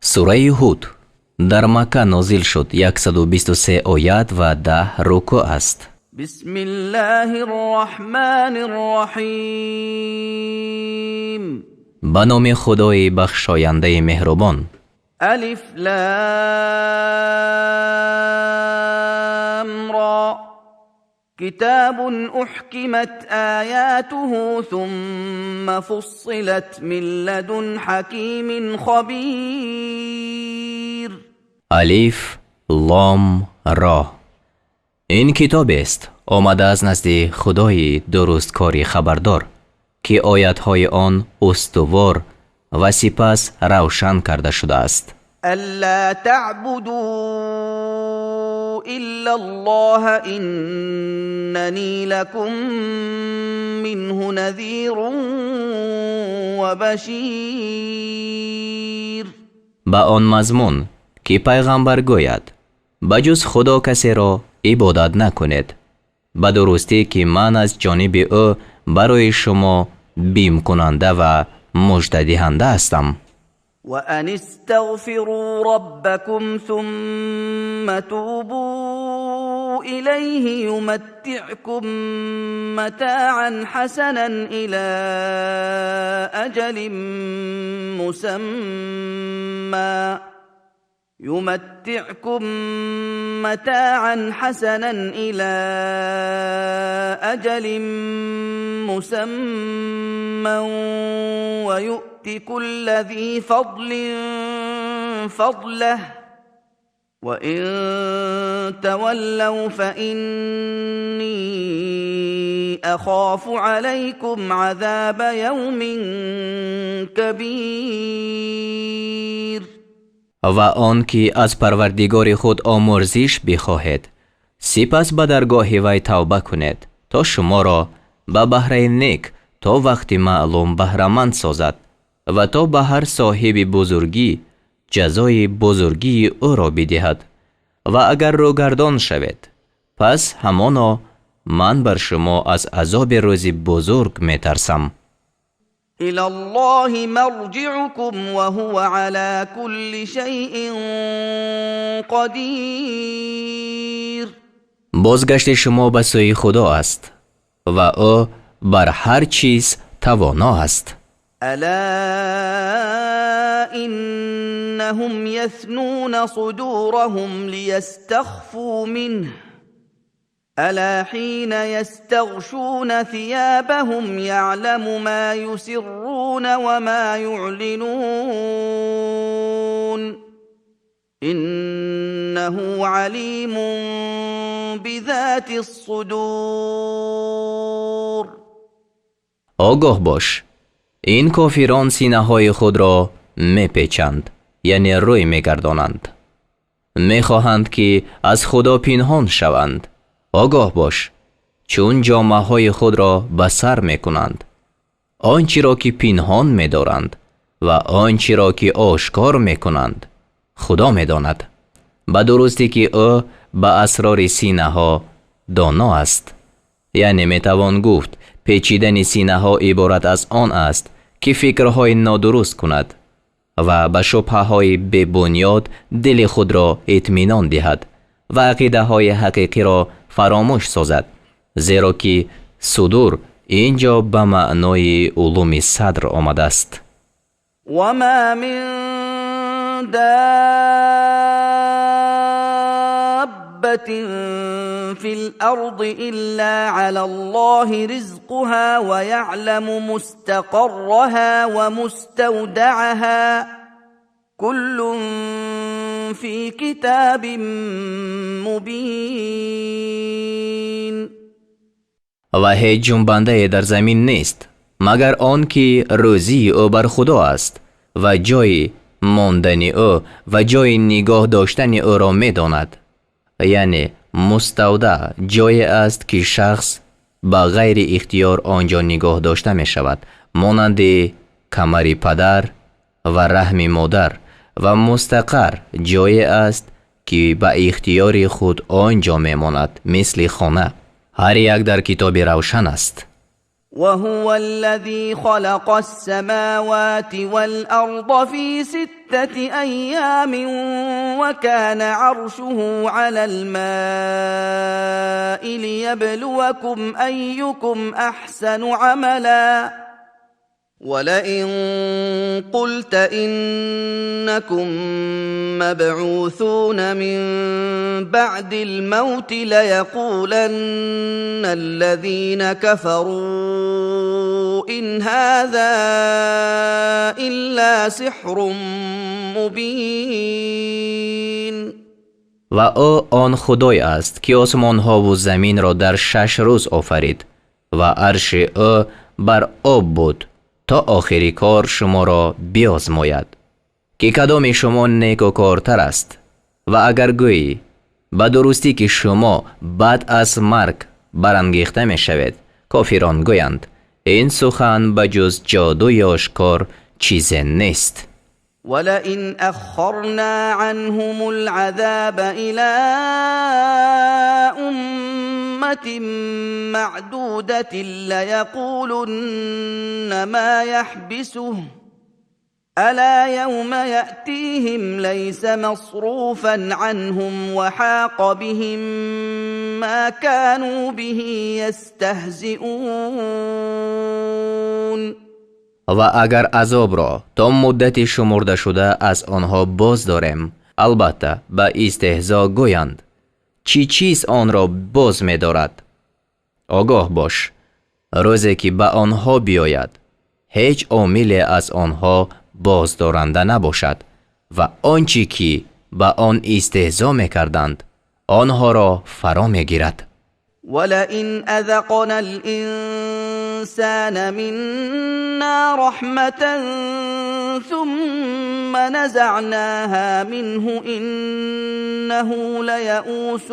сураи ҳуд дар Макка нозил шуд. 123 оят ва 10 рукӯъ аст. بسم الله الرحمن الرحیم. ба номи худои бахшояндаи меҳрубон. الف لام را كتاب أحكمت آياته ثم فصلت من لدن حكيم خبير. الف لام را. این کتاب است آمده از نزد خدای درستکاری خبردار که آیاتهای آن استوار و سپس روشن کرده شده است. الا تعبدوا الا الله اننی لكم منه نذیر و بشیر. با آن مضمون که پیغمبر گوید بجز خدا کسی را عبادت نکنید، به درستی که من از جانب او برای شما بیم کننده و مژده دهنده هستم. و ان استغفروا ربکم ثم توبوا الیه یمتعکم متاعا حسنا الی اجل مسمى يمتعكم متاعا حسنا إلى أجل مسمى ويؤت كل ذي فضل فضله وإن تولوا فإني أخاف عليكم عذاب يوم كبير. و آن که از پروردگار خود آمرزش بخواهید، سپس به درگاه وی توبه کنید تا شما را به بهره نیک تا وقت معلوم بهره‌مند سازد و تا به هر صاحب بزرگی جزای بزرگی او را بدهد. و اگر روگردان شوید پس همانا من بر شما از عذاب روز بزرگ می ترسم. إلى الله مرجعكم وهو على كل شيء قدير. بازگشت شما به سوی خدا است و او بر هر چیز توانا است. الا انهم يثنون صدورهم ليستخفوا منه ألا حين يستغشون ثيابهم يعلم ما يسرون وما يعلنون إنه عليم بذات الصدور. آگاه باش، این کافران سینه های خود را میپیچند، یعنی روی میگردانند، میخواهند که از خدا پنهان شوند. آگاه باش، چون جامه های خود را به سر می کنند. آنچه را که پنهان می دارند و آنچه را که آشکار می کنند خدا می داند. به درستی که او به اسرار سینه ها دانا است. یعنی می توان گفت پیچیدن سینه ها عبارت از آن است که فکرهای نادرست کند و به شبهه های بی بنیاد دل خود را اطمینان دهد و عقیده های حقیقی را فراموش سازد، زیرا که صدور اینجا به معنای علوم صدر آمده است. و ما من دابة فی الارض الا علی الله رزقها و یعلم مستقرها و مستودعها كل في كتاب مبين. و هیچ جنبنده در زمین نیست مگر آن که روزی او بر خدا است و جای ماندن او و جای نگاه داشتن او را می داند. یعنی مستودع جای است که شخص با غیر اختیار آنجا نگاه داشته می شود، مانند کمر پدر و رحم مادر. و مستقر جای است که به اختیار خود آنجا می ماند، مثل خانه. هر یک در کتاب روشن است. وهو الذي خلق السماوات والأرض في 6 أيام وكان عرشه على الماء ليبلوكم أيكم أحسن عملا ولئن قلت إنكم مبعوثون من بعد الموت ليقولن الذين كفروا إن هذا إلا سحر مبين. و او آن خدای است که آسمان ها و زمین را در 6 روز آفرید و عرش او بر آب بود تا آخری کار شما را بیازماید که کدام شما نیکوکارتر است. و اگر گویی به درستی که شما بعد از مرگ برانگیخته می شوید، کافران گویند این سخن بجز جادوی آشکار چیز نیست. ولئن أخرنا عنهم العذاب إلى أمة معدودة ليقولن ما يحبسه ألا يوم يأتيهم ليس مصروفا عنهم وحاق بهم ما كانوا به يستهزئون. و اگر عذاب را تا مدتی شمرده شده از آنها باز داریم، البته به استهزا گویند چی چیز آن را باز می دارد. آگاه باش روزی که به آنها بیاید هیچ عاملی از آنها باز دارنده نباشد و آنچه که به آن استهزا می کردند آنها را فرا می گیرد. ولئن أذقنا الإنسان منا رحمة ثم نزعناها منه إنه ليئوس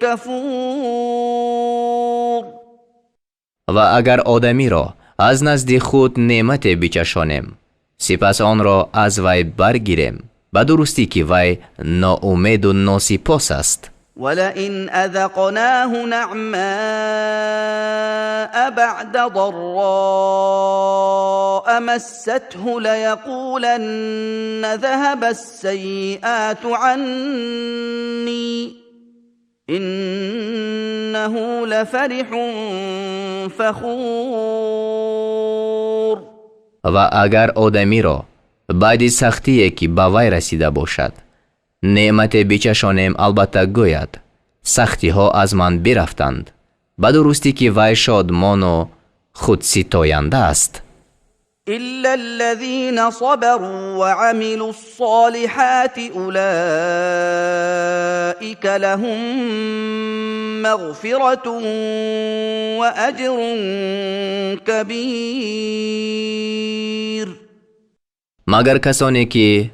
كفور. و اگر آدمی را از نزد خود نعمت بچشانیم سپس آن را از وی برگیریم به درستی که وی ناامید و ناسپاس است. ولئن أذقناه نعماء بعد ضراء مسته ليقولن ذهب السيئات عني إنه لفرح فخور. و اگر آدمی را بعد سختی که به وی رسیده باشد نعمت بچشانیم البته گوید سختی ها از من برفتند به درستی که وی شادمان و خودستاینده است. إلا الذين صبروا وعملوا الصالحات أولئك لهم مغفرة وأجر كبير. مگر کسانی که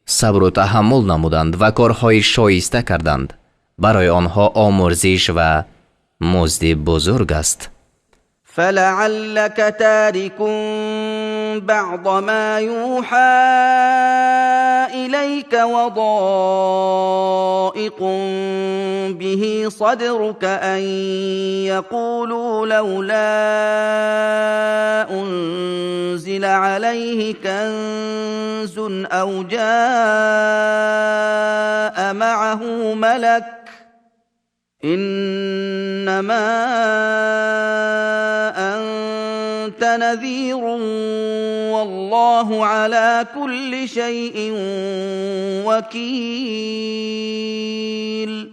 صبر و تحمل نمودند و کارهای شایسته کردند برای آنها آمرزش و مزد بزرگ است. فلعلك تارك بعض ما يوحى إليك وضائق به صدرك أن يقولوا لولا أنزل عليه كنز أو جاء معه ملك إنما أنت نذير والله على كل شيء وكيل.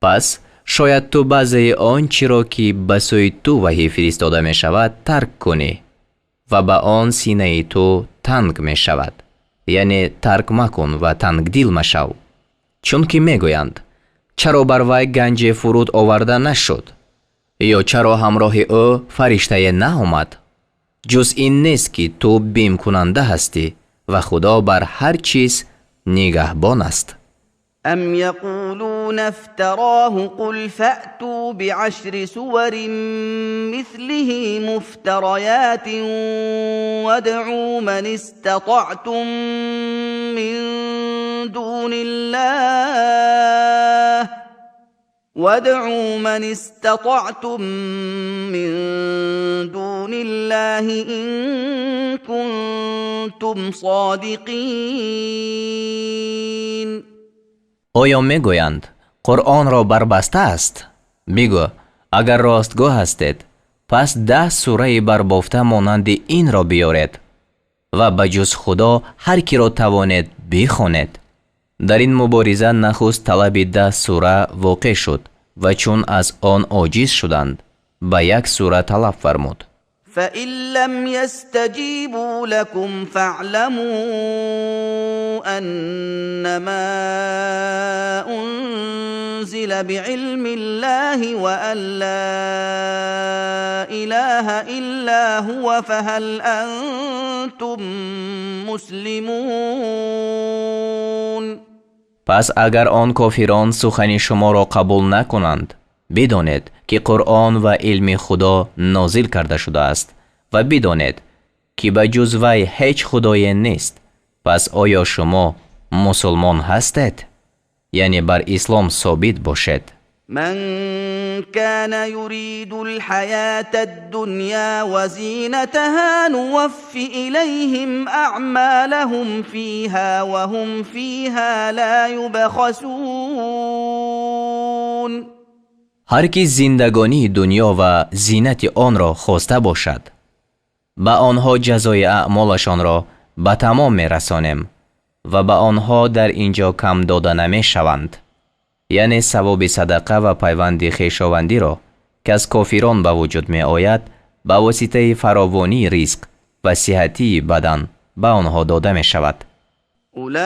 پس شاید تو بعضی آنچه را که به سوی تو وحی فرستاده می شود ترک کنی و به آن سینه تو تنگ می شود، یعنی ترک مکن و تنگ دل مشو، چون که می گویند چرا بر وی گنج فرود آورده نشد یا چرا همراه او فرشته نآمد. جز این نیست که تو بیم کننده هستی و خدا بر هر چیز نگهبان است. ام یقولون افتراه قل فأتوا بعشر سور مثله مفتریات وادعوا من استطعتم من دون الله وادعوا من استطعتم من دون الله إن كنتم صادقين. آیا میگویند قرآن را بربسته است؟ بگو اگر راستگو هستید پس 10 سوره بربافته مانند این را بیارید و بجز خدا هر کی را توانید بخوانید. در این مبارزه نخست طلب 10 سوره واقع شد و چون از آن عاجز شدند به 1 سوره طلب فرمود. فإن لم يستجيبوا لكم فاعلموا أنما أنزل بعلم الله وأن لا إله إلا هو فهل أنتم مسلمون. پس اگر آن کافران سخن شما را قبول نکنند بدانید که قرآن و علم خدا نازل کرده شده است و بدانید که به جز وی هیچ خدای نیست. پس آیا شما مسلمان هستید؟ یعنی بر اسلام ثابت باشید. من كان يريد الحياة الدنيا وزينتها نوف إليهم أعمالهم فيها وهم فيها لا يبخسون. هر کی زندگانی دنیا و زینت آن را خواسته باشد به آنها جزای اعمالشان را به تمام می رسانیم و به آنها در اینجا کم داده نمی شوند. یعنی ثواب صدقه و پیوند خویشاوندی را که از کافران به وجود می آید به واسطه فراوانی رزق و صحتی بدن به آنها داده می شود. أولئك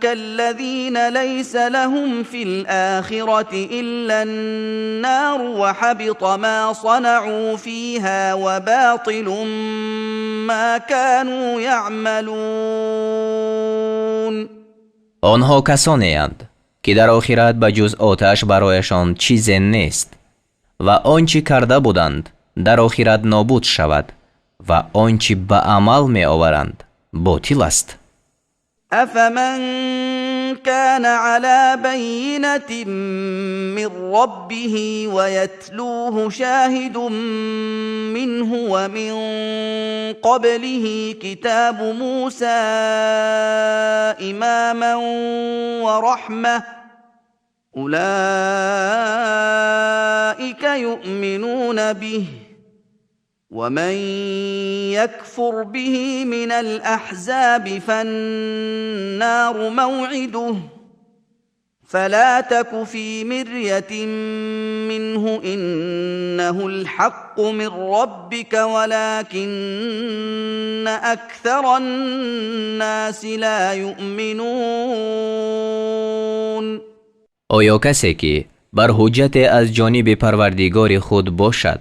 الذين ليس لهم في الآخرة إلا النار وحبط ما صنعوا فيها وباطل ما كانوا يعملون. آنها کسانی اند که در آخرت به جز آتش برایشان چیزی نیست و آنچه کرده بودند در آخرت نابود شود و آنچه به عمل می آورند باطل است. أفمن كان على بينة من ربه ويتلوه شاهد منه ومن قبله كتاب موسى إماما ورحمة أولئك يؤمنون به ومن يكفر به من الأحزاب فالنار موعده فلا تك في مرية منه إنه الحق من ربك ولكن أكثر الناس لا يؤمنون. آیا کسی که بر حجت از جانب پروردگار خود باشد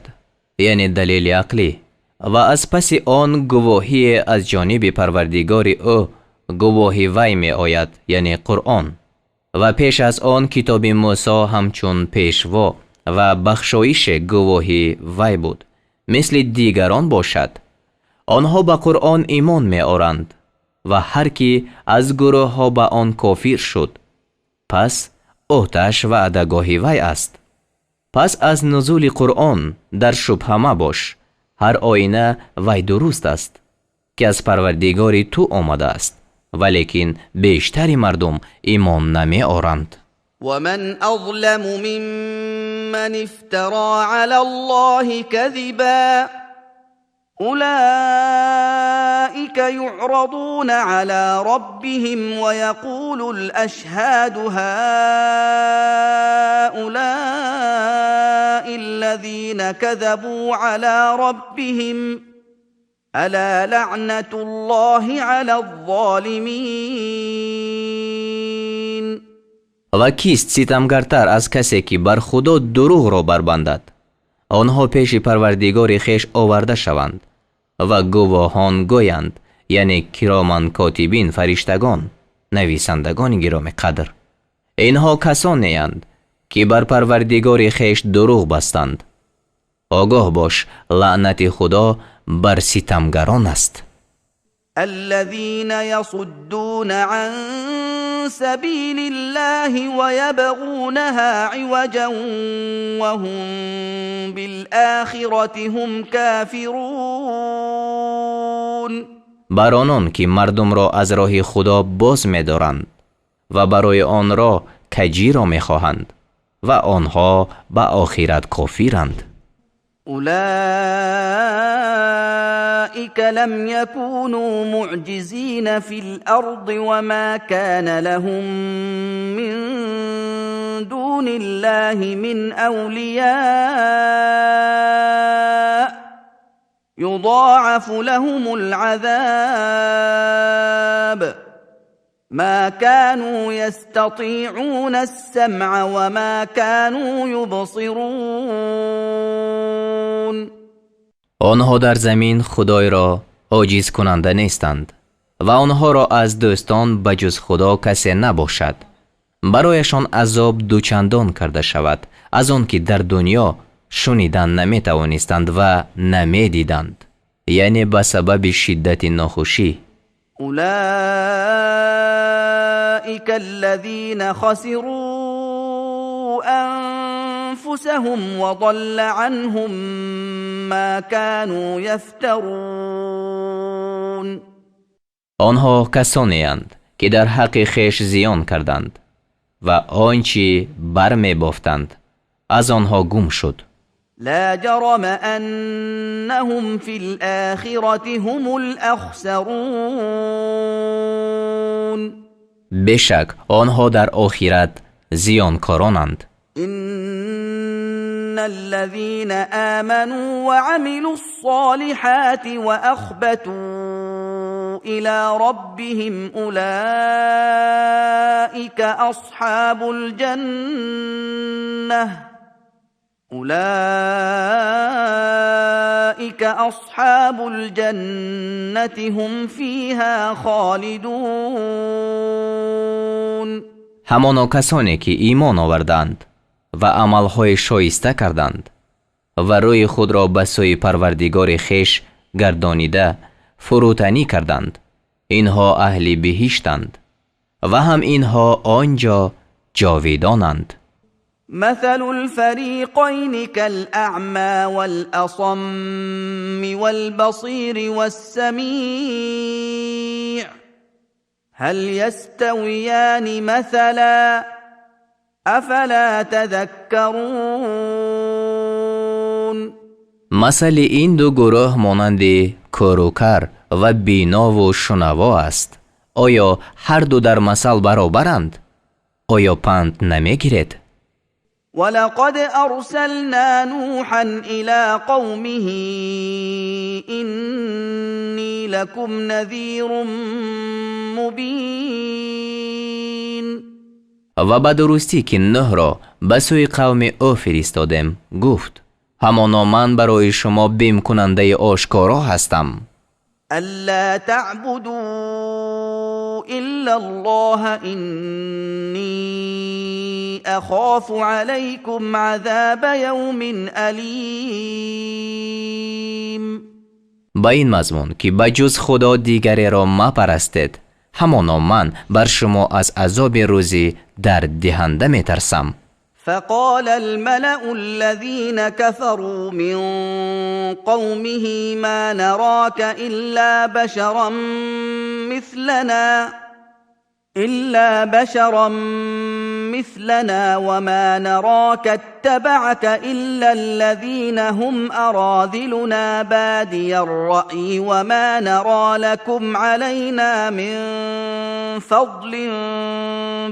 یعنی دلیل عقلی و از پس آن گواهی از جانب پروردگار او گواهی وی می آید یعنی قرآن و پیش از آن کتاب موسی همچون پیشوا و بخشایش گواهی وی بود مثل دیگران باشد، آنها به قرآن ایمان می آورند و هر کی از گروه ها به آن کافر شد پس آتش و عدگاهی وی است. پس از نزول قرآن در شبهه مباش، هر آینه وی درست است که از پروردگار تو آمده است ولیکن بیشتر مردم ایمان نمی آورند. ومن أظلم ممن افترى على الله كذبا أولئك يعرضون على ربهم ويقول الأشهاد هؤلاء الذين كذبوا على ربهم ألا لعنة الله على الظالمين. و کیست ستمگرتر از کسی که بر خدا دروغ را بربندد؟ آنها پیش پروردگار خیش آورده شوند و گواهان گویند، یعنی کرامان کاتبین فرشتگان نویسندگان گرامی قدر. اینها کسانی اند که بر پروردگار خیش دروغ بستند. آگاه باش لعنت خدا بر ستمگران است. الذين يصدون عن سبيل الله ويبغونها عوجا وهم بالآخرة هم كافرون. بر آنان که مردم را از راه خدا باز می‌دارند و برای آن را کجی را می‌خواهند و آنها به آخرت کافرند. أولئك لم يكونوا معجزين في الأرض وما كان لهم من دون الله من أولياء يضاعف لهم العذاب ما كانوا يستطيعون السمع وما كانوا يبصرون. آنها در زمین خدای را عاجز کننده نیستند و آنها را از دوستان بجز خدا کسی نباشد. برایشان عذاب دوچندان کرده شود از آن که در دنیا شنیدن نمی توانستند و نمی دیدند، یعنی به سبب شدت ناخوشی. أولئك الذين خسروا أنفسهم وضل عنهم ما كانوا يفترون. آنها کسانی اند که در حق خویش زیان کردند و آنچه برمی بافتند از آنها گم شد. لا جرم أنهم في الآخرة هم الأخسرون. بشک آنها در آخرت زیانکارانند. إن الذين آمنوا وعملوا الصالحات وأخبتوا إلى ربهم أولئك أصحاب الجنة هم فيها خالدون. همانا کسانی که ایمان آوردند و عملهای شایسته کردند و روی خود را به سوی پروردگار خویش گردانیده فروتنی کردند، اینها اهل بهشتند و هم اینها آنجا جاویدانند. مثل الفريقين كالأعمى والأصم والبصير والسميع هل يستويان مثلا أفلا تذكرون. مثل این دو گروه مانند کروکر و بینا و شنوا است. آیا هر دو در مثل برابرند؟ آیا پند نمیگیرید؟ ولقد أرسلنا نوحا إلى قومه إني لكم نذير مبين. و به درستی که نوح را به سوی قوم او فرستادم گفت همانا من برای شما بیم کننده آشکارا هستم. ألا تعبدوا إلا الله إني أخاف عليكم عذاب يوم أليم. با این مضمون که بجز خدا دیگری را مپرستید، همانا من بر شما از عذاب روزی درد دهنده می ترسم. فقال الملأ الذين كفروا من قومه ما نراك إلا بشرا مثلنا وما نراك اتبعك إلا الذين هم أراذلنا بادي الرأي وما نرى لكم علينا من فضل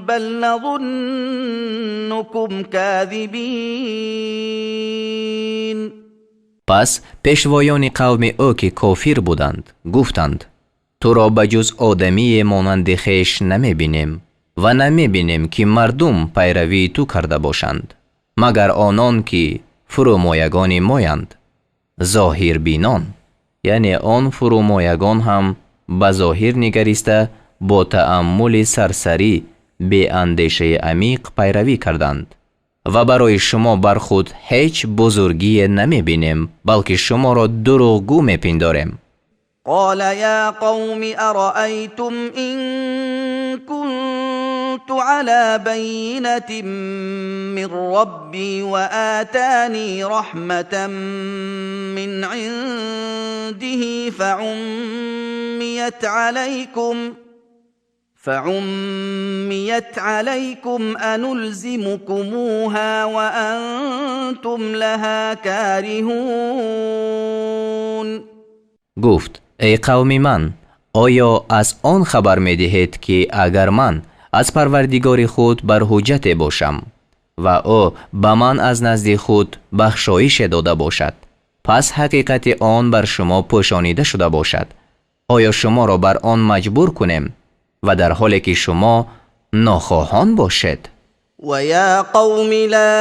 بل نظنكم كاذبين. پس پیشوایان قوم او که کافر بودند گفتند تو را بجز آدمی مانند خویش نمی بینیم و نمی بینیم که مردم پیروی تو کرده باشند مگر آنان که فرومایگان مایند. ظاهر بینان یعنی آن فرومایگان هم به ظاهر نگریسته با تأمل سرسری به اندیشه عمیق پیروی کردند و برای شما بر خود هیچ بزرگی نمی بینیم بلکه شما را دروغگو می پنداریم. قال يا قوم أرأيتم إن كنت على بينة من ربي وآتاني رحمة من عنده فعميت عليكم أنلزمكموها وأنتم لها كارهون. گفت ای قوم من، آیا از آن خبر می دهید که اگر من از پروردگار خود بر حجت باشم و او به من از نزد خود بخشایش داده باشد، پس حقیقت آن بر شما پوشانیده شده باشد، آیا شما را بر آن مجبور کنیم و در حالی که شما ناخواهان باشید؟ ويا قوم لا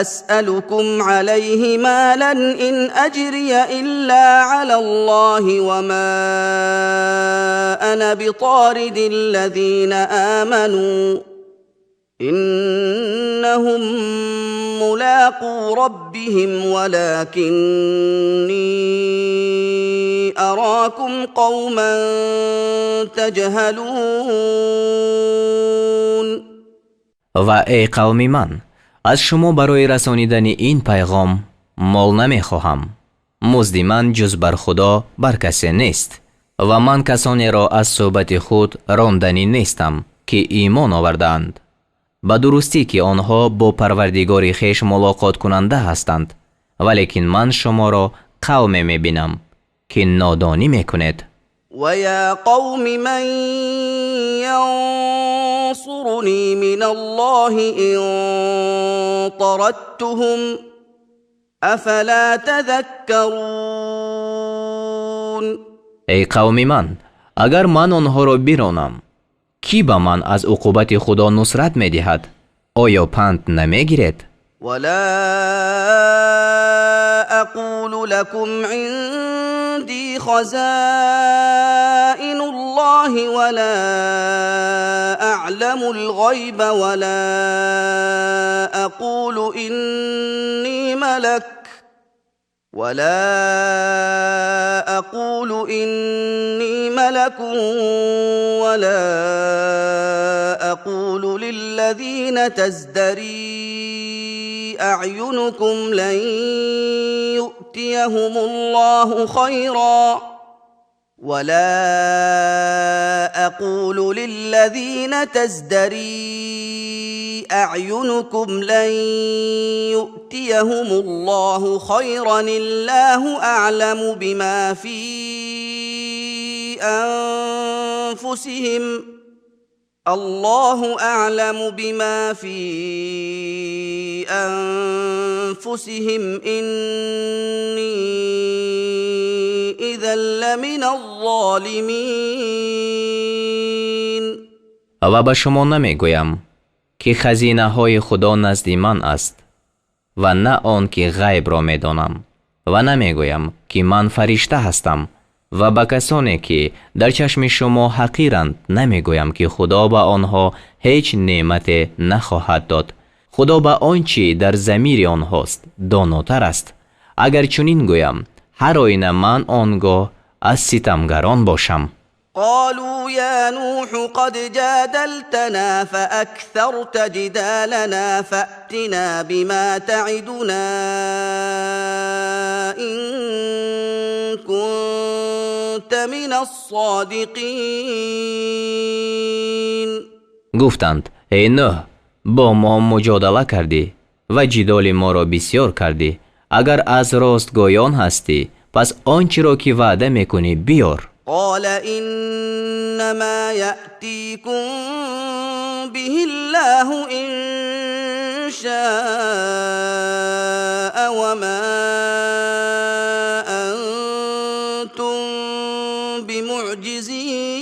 أسألكم عليه مالا إن أجري إلا على الله وما أنا بطارد الذين آمنوا إنهم ملاقو ربهم ولكني أراكم قوما تجهلون. و ای قوم من، از شما برای رسانیدن این پیغام مال نمی خواهم. مزد من جز بر خدا بر کسی نیست و من کسانی را از صحبت خود راندنی نیستم که ایمان آوردند، به درستی که آنها با پروردگار خویش ملاقات کننده هستند، ولیکن من شما را قوم می بینم که نادانی می کنید. ويا قوم من ينصرني من الله إن طردتهم أفلا تذكرون. ای قوم من، اگر من آنها را بیرانم، کی به من از عقوبت خدا نصرت می دهد؟ آیا پند نمی گیرید؟ ولا أقول لكم عندي خزائن الله ولا أعلم الغيب ولا أقول إني ملك ولا أقول للذين تزدري أعينكم لن يؤتيهم الله خيرا الله أعلم بما في أنفسهم إني إذا لمن الظالمين. و به شما نمی گویم که خزینه های خدا نزد من است و نه آن که غیب را می دانم، و نمی گویم که من فرشته هستم و به کسانی که در چشم شما حقیرند نمی گویم که خدا به آنها هیچ نعمت نخواهد داد. خدا به آنچه در ضمیر آنهاست داناتر است. اگر چنین گویم، هر آینه من آنگاه از ستمگران باشم. قالوا يا نوح قد جادلتنا فأكثرت جدالنا فأتنا بما تعدنا إن كنت من الصادقين. گفتند ای نوح، با ما مجادله کردی و جدال ما را بسیار کردی. اگر از راستگویان هستی، پس آنچه را که وعده میکنی بیار. قال إنما يأتيكم به الله إن شاء وما أنتم بمعجزين.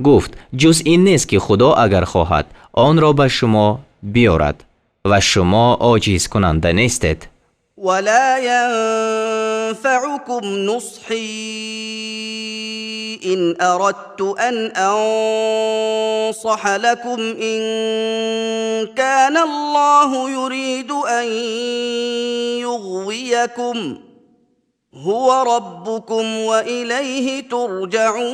گفت جز این نیست که خدا اگر خواهد آن را به شما بیارد و شما عاجز کننده نیستید. ولا ينفعكم نصحي إن أردت أن أنصح لكم إن كان الله يريد أن يغويكم هو ربكم وإليه ترجعون.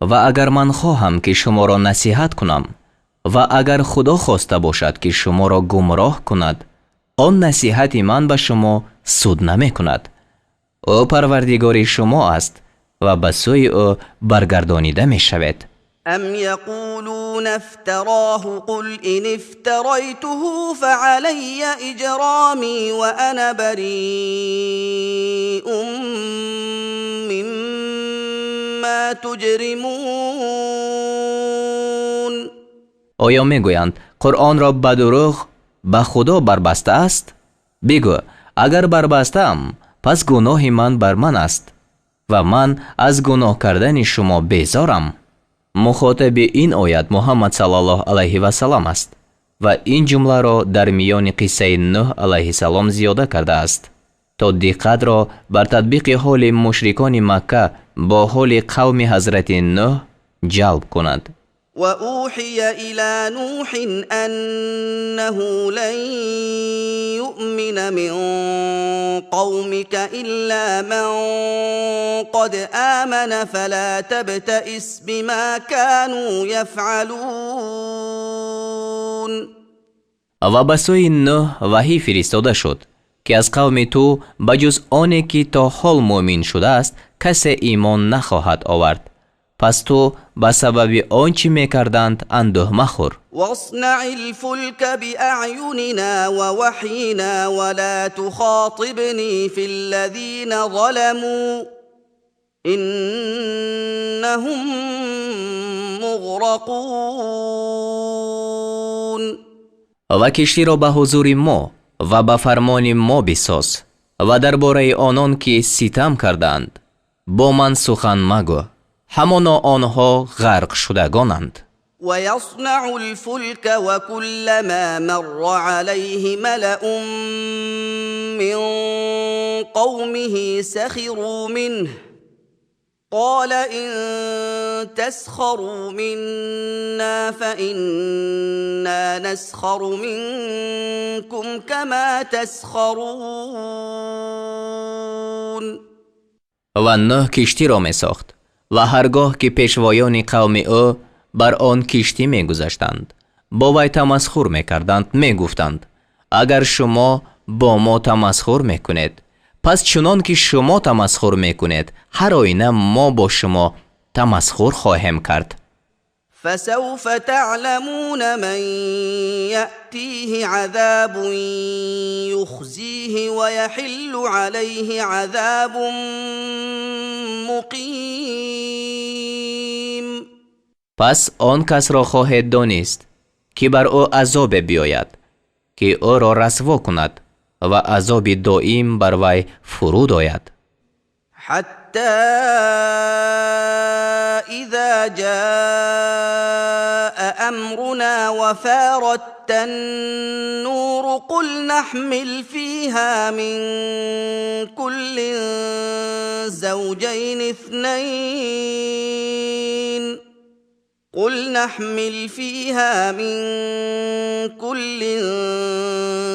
و اگر من خواهم که شما را نصیحت کنم و اگر خدا خواسته باشد که شما را گمراه کند، آن نصیحت من به شما سود نمی کند. او پروردگار شما است و به سوی او برگردانیده می شود. أم يقولون افتراه قل إن افتريته فعلي إجرامي وأنا بريء مما تجرمون. آیا میگویند قرآن را به دروغ به خدا بربسته است؟ بگو اگر بربستم پس گناه من بر من است و من از گناه کردن شما بیزارم. مخاطب این آیت محمد صلی الله علیه و سلم است و این جمله را در میان قصه نوح علیه السلام زیاده کرده است تا دقت را بر تطبیق حال مشرکان مکه با حال قوم حضرت نوح جلب کند. وأوحي إلى نوح أنه لن يؤمن من قومك إلا من قد آمن فلا تبتئس بما كانوا يفعلون. و به سوی نوح وحی فرستاده شد که از قوم تو بجز آنی که تا حال مؤمن شده است کسی ایمان نخواهد آورد. پس تو به سبب آنچه میکردند اندوه مخور. واصنع الفلك بأعيننا ووحينا ولا تخاطبني في الذين ظلموا إنهم مغرقون. و کشتی را به حضور ما و به فرمان ما بساز و درباره آنان که ستم کردند با من سخن مگو، همانا آنها غرق شدگانند. ويصنع الفلك وكلما مر عليه ملأ من قومه سخروا منه قال إن تسخروا منا فإنا نسخر منكم كما تسخرون. و نوح کشتی را می ساخت و هرگاه که پیشوایان قوم او بر آن کشتی می گذشتند با وی تمسخر می کردند، می گفتند اگر شما با ما تمسخر می کنید پس چنان که شما تمسخر می کنید هر آینه ما با شما تمسخر خواهیم کرد. فسوف تعلمون من يأتيه عذاب يخزيه ويحل عليه عذاب مقیم. پس آن کس را خواهد دانست که بر او عذاب بیاید که او را رسوا کند و عذاب دائم بر وی فرود آید. حتی اذا جاء امرنا وفارت النور قل نحمل فيها من كل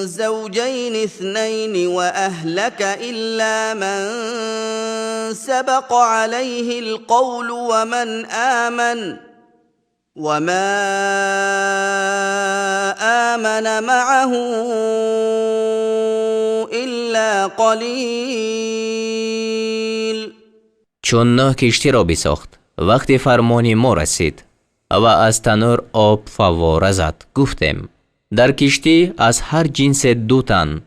زوجين اثنين وأهلك إلا من سبق عليه القول وما آمن معه إلا قلیل. چون نوح کشتی را بساخت وقتی فرمان ما رسید و از تنور آب فواره زد گفتیم در کشتی از هر جنس 2 تن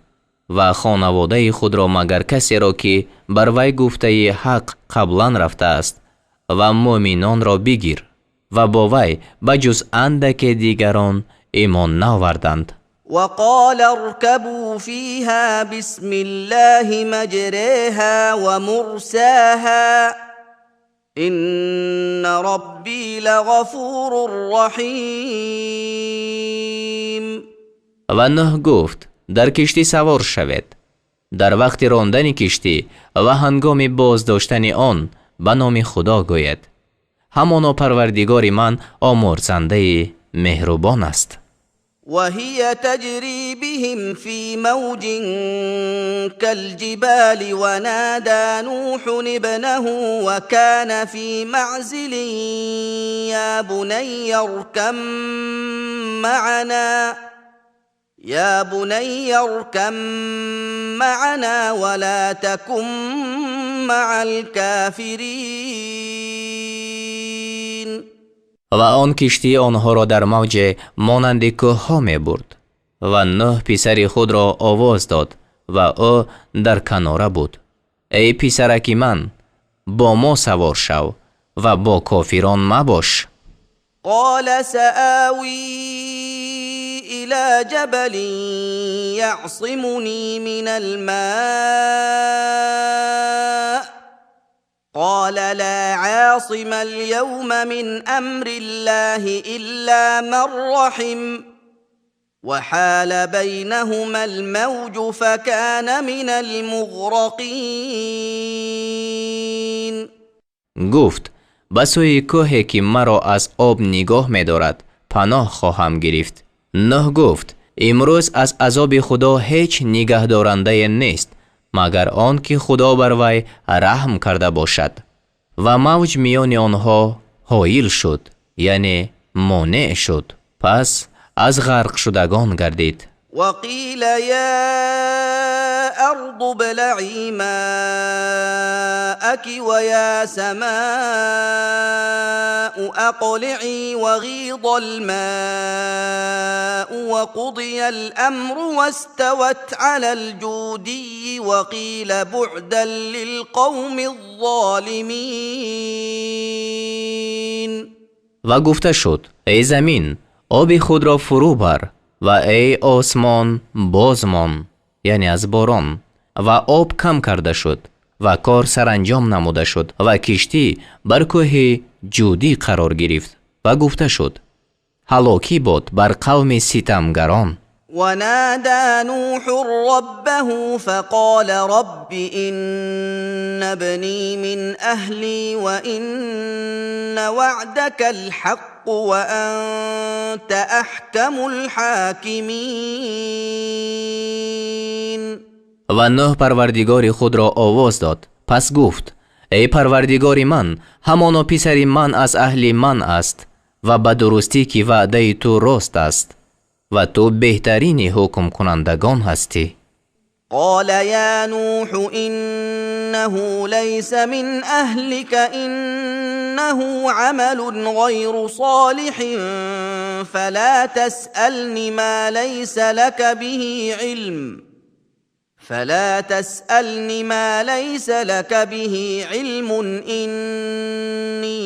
و خانواده خود را مگر کسی را که بر وی گفته حق قبلا رفته است و مؤمنان را بگیر و با وی بجز اندک دیگران ایمان نآوردند. وقال اركبوا فيها بسم الله مجريها ومرساها إن ربي لغفور رحیم. و نوح گفت در کشتی سوار شوید. در وقت راندن کشتی و هنگام بازداشتن آن به نام خدا گوید. همانا پروردگار من آمرزنده مهربان است. وهي تجري بهم في موج كالجبال ونادى نوح ابنه وكان في معزل يا بني اركم معنا ولا تكن مع الكافرين. و آن کشتی آنها را در موج مانند کوه‌ها می برد و نوح پسر خود را آواز داد و او در کناره بود. ای پسرک من، با ما سوار شو و با کافران مباش. قال سآوی إلى جبل يعصمني من الماء قال لا عاصم اليوم من أمر الله إلا من رحم وحال بينهما الموج فكان من المغرقين. گفت به سوی کوهی که مرا از آب نگاه می دارد پناه خواهم گرفت. نوح گفت امروز از عذاب خدا هیچ نگه دارنده نیست مگر آن که خدا بر وی رحم کرده باشد. و موج میان آنها حایل شد، یعنی مانع شد، پس از غرق شدگان گردید. وقيل يا أرض ابلعي ماءك ويا سماء أقلعي وغيض الماء وقضي الأمر واستوت على الجودي وقيل بعدا للقوم الظالمين. و گفته شد ای زمین آب خود را فرو بر و ای آسمان بازمان، یعنی از باران، و آب کم کرده شد و کار سرانجام نموده شد و کشتی بر کوه جودی قرار گرفت و گفته شد هلاکی باد بر قوم ستمگران. ونادى نوح ربه فقال رب إن ابني من أهلي وإن وعدك الحق وأنت أحكم الحاكمين. و نوح پروردگار خود را آواز داد، پس گفت ای پروردگار من، همانا پسر من از اهل من است و به درستی که وعده تو راست است و تو بهترین حکم کنندگان هستی. قال يا نوح إنه ليس من أهلك إنه عمل غير صالح فلا تسألني ما ليس لك به علم إني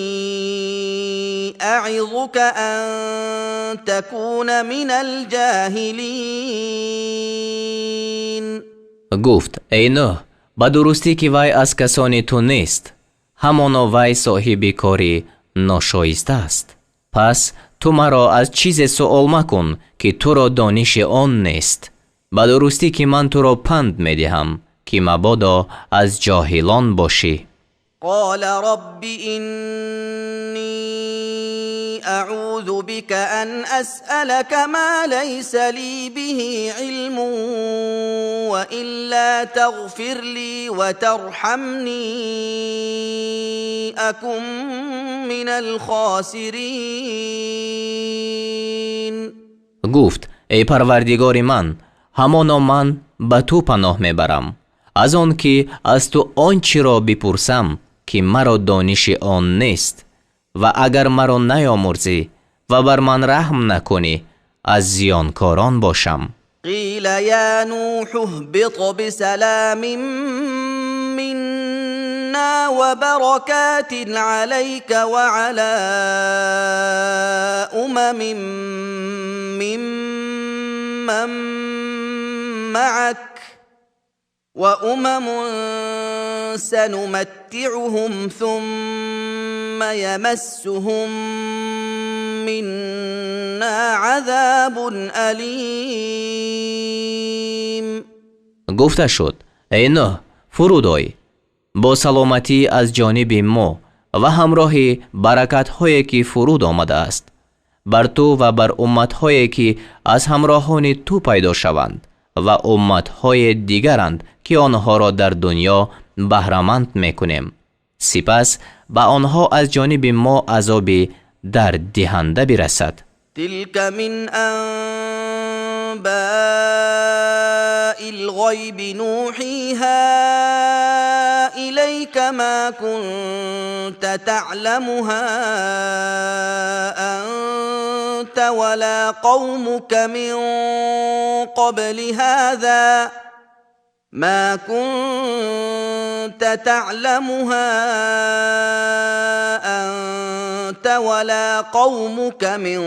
أعظك أن تكون من الجاهلين. گفت ای نوح، به درستی که وی از کسانی تو نیست، همانا وی صاحب کاری ناشایسته است. پس تو مرا از چیز سؤال مکن که تو را دانش آن نیست. به درستی که من تو را پند می دهم که مبادا از جاهلان باشی. قال رب إني أعوذ بك أن أسألك ما ليس لي به علم وإلا تغفر لي وترحمني أكن من الخاسرين. گفت ای پروردگار من، همانا من به تو پناه میبرم از آن که از تو آنچه را بپرسم که مرا دانش آن نیست و اگر مرا نیامرزی و بر من رحم نکنی از زیانکاران باشم. قیل یا نوح اهبط بسلام منا وبركات عليك وعلى أمم ممن معك وأمم سنمتعهم ثم يمسهم منا عذاب أليم. گفته شد ای نوح فرود آی با سلامتی از جانب ما و همراه برکت هایی که فرود آمده است بر تو و بر امت‌هایی که از همراهان تو پیدا شوند و امت‌های دیگرند که آنها را در دنیا بهره‌مند می‌کنیم. سپس به آنها از جانب ما عذاب در دهنده برسد. تلك من انباء الغیب نوحیها الیک ما كنت تعلمها انت ولا قومك من قبل هذا ما كنت تعلمها أنت ولا قومك من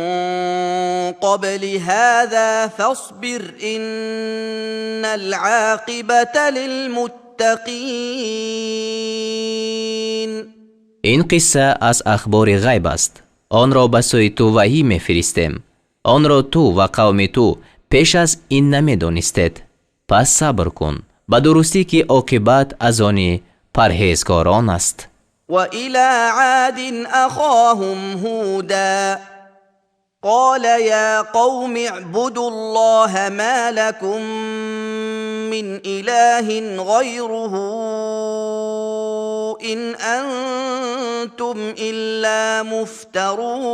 قبل هذا فاصبر إن العاقبة للمتقين. این قصه از اخبار غیب است. آن را به سوی تو وحی می‌فرستیم. آن را تو و قوم تو پیش از این نمی‌دانستید. پس صبر کن، به درستی که عاقبت از آن پرهیزگاران است. و الی عاد اخاهم هودا قال یا قوم اعبدوا الله ما لكم من اله غیره ان انتم الا مفترون.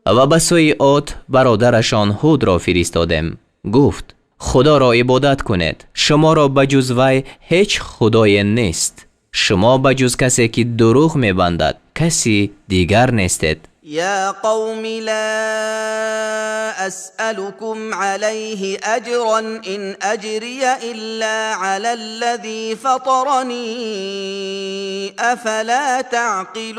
و به سوی عاد برادرشان هود را فرستادیم. گفت خدا را عبادت کنید، شما را بجز وی هیچ خدای نیست. شما بجز کسی که دروغ می‌بندد کسی دیگر نیستید. یا قوم لا اسألكم علیه اجرا ان اجری الا علی الذی فطرنی افلا تعقلون.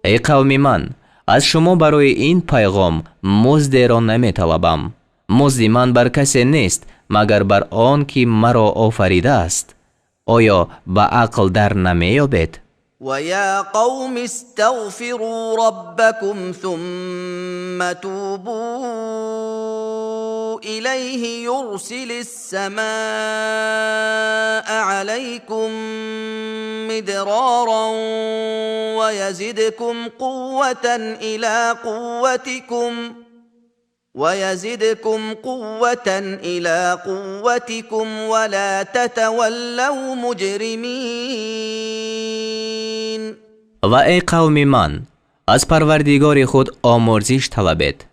ای قوم من، از شما برای این پیغام مزد را نمی طلبم. مزد من بر کسی نیست مگر بر آن که مرا آفریده است. آیا به عقل در نمی یابید؟ و یا قوم استغفروا ربکم ثم توبوا الیه یرسل السماء علیکم مدرارا ويزدكم قوة إلى قوتكم ولا تتولوا مجرمين. و ای قوم من، از پروردگار خود آمرزش طلبید.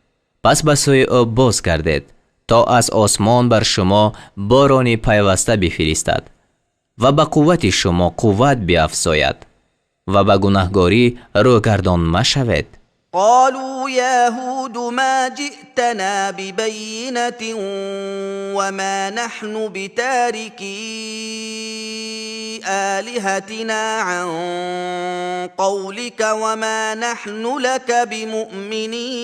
پس به سوی او باز گردید تا از آسمان بر شما بارانی پیوسته بفرستد و به قوت شما قوت بیفزاید و به گناهکاری روگردان مشوید. قالوا يا هود ما جئتنا ببينة وما نحن بتاركي آلهتنا عن قولك وما نحن لك بمؤمنين.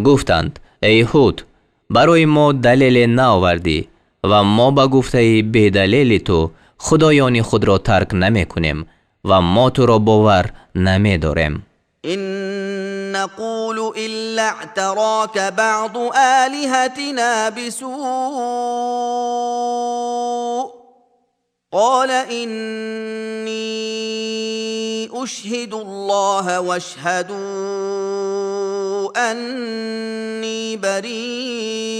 گفتند ای هود، برای ما دلیل نآوردی و ما به گفته بی دلیل تو خدایان خود را ترک نمی کنیم و ما تو را باور نمی داریم. إن نقول إلا اعتراك بعض آلهتنا بسوء قال إني أشهد الله واشهدوا أني بريء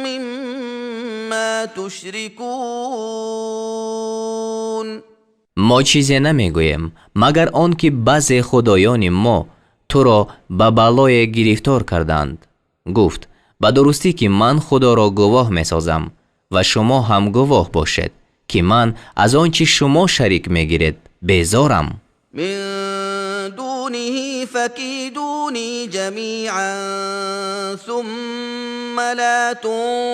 مما تشركون. ما چیزی نمیگوییم مگر آن که بعضی خدایان ما تو را به بلای گرفتار کردند. گفت به درستی که من خدا را گواه میسازم و شما هم گواه باشید که من از آنچه شما شریک میگیرید بیزارم. من دونه فکیدونی جمیعا ثم لا تنظرون.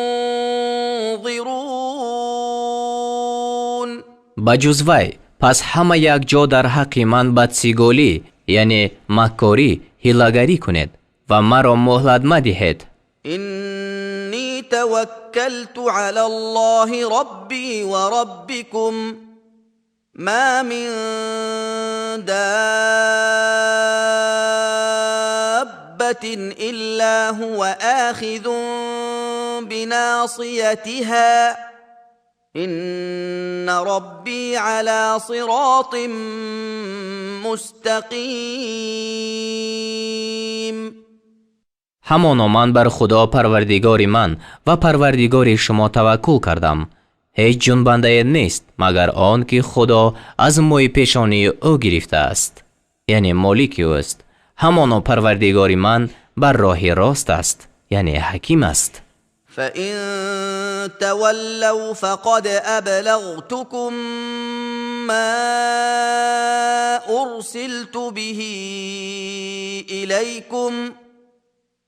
بجز وی پس همه یک جا در حق من بدسیگالی یعنی مکاری حیله‌گری کنید و مرا مهلت مدهید. اینی توکلت علی الله ربی و ربکم ما من دابة الا هو آخذ بناصیتها إن ربي على صراط مستقیم. همانا من بر خدا پروردگار من و پروردگار شما توکل کردم. هیچ جنبنده نیست مگر آن که خدا از موی پیشانی او گرفته است، یعنی مالک او است. همانا پروردگار من بر راه راست است، یعنی حکیم است. فإن تولوا فقد أبلغتكم ما أرسلت به إليكم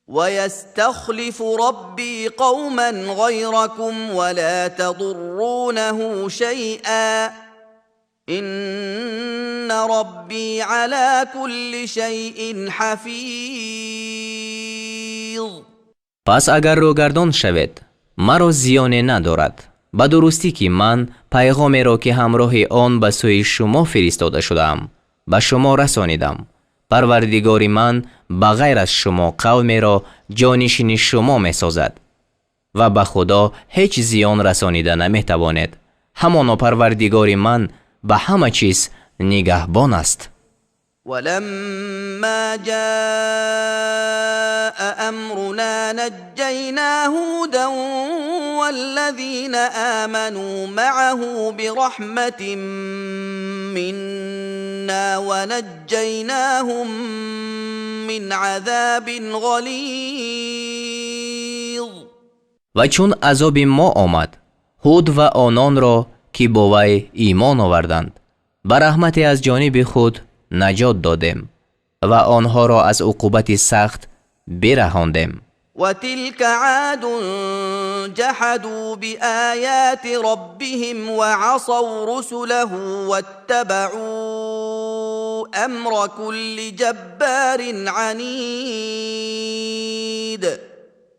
ويستخلف ربي قوما غيركم ولا تضرونه شيئا إن ربي على كل شيء حفيظ. پس اگر روگردان شوید مرا زیانی ندارد، به درستی که من پیغامی را که همراه آن به سوی شما فرستاده شدم به شما رسانیدم. پروردگار من بغیر از شما قومی را جانشین شما می سازد و به خدا هیچ زیان رسانیده نمی توانید. همانا پروردگار من به همه چیز نگهبان است. ولما جاء أمرنا نجينا هودا والذين آمنوا معه برحمة منا ونجيناهم من عذاب غلیظ. و چون عذاب ما آمد هود و آنان را که با وی ایمان آوردند به رحمتی از جانب خود نجات دادیم و آنها را از عقوبت سخت برهاندیم. وتلك عاد جحدوا بآيات ربهم وعصوا رسله واتبعوا أمر كل جبار عنید.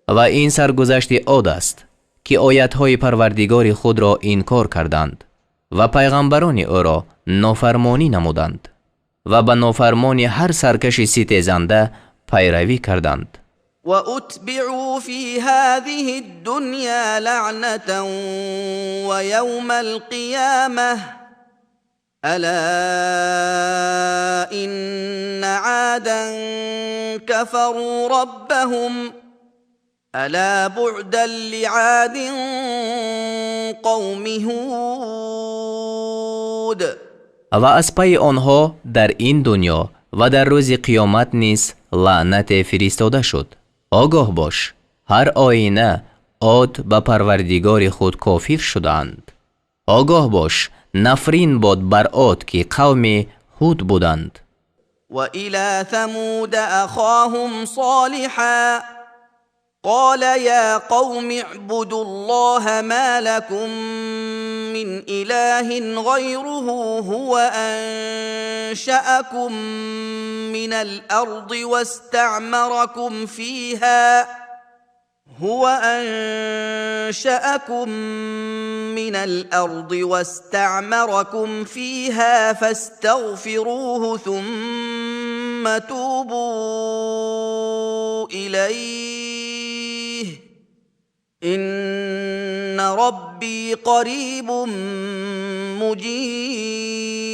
و این سرگذشت عاد است که آیت‌های پروردگار خود را انکار کردند و پیغمبران او را نافرمانی نمودند و به نافرمانی هر سرکش ستیزنده پیروی کردند. و اتبعوا فی هذه الدنیا لعنة و یوم القیامة الا ان عادا كفروا ربهم الا بعدا لعاد قوم هود. و از پی آنها در این دنیا و در روز قیامت نیز لعنت فرستاده شد. آگاه باش هر آینه عاد به پروردگار خود کافر شدند. آگاه باش نفرین باد بر عاد که قوم هود بودند. و الى ثمود اخاهم صالحا قال يا قوم اعبدوا الله ما لكم من إله غيره هو أنشأكم من الأرض واستعمركم فيها فاستغفروه ثم توبوا إليه إن ربي قریب مجیب.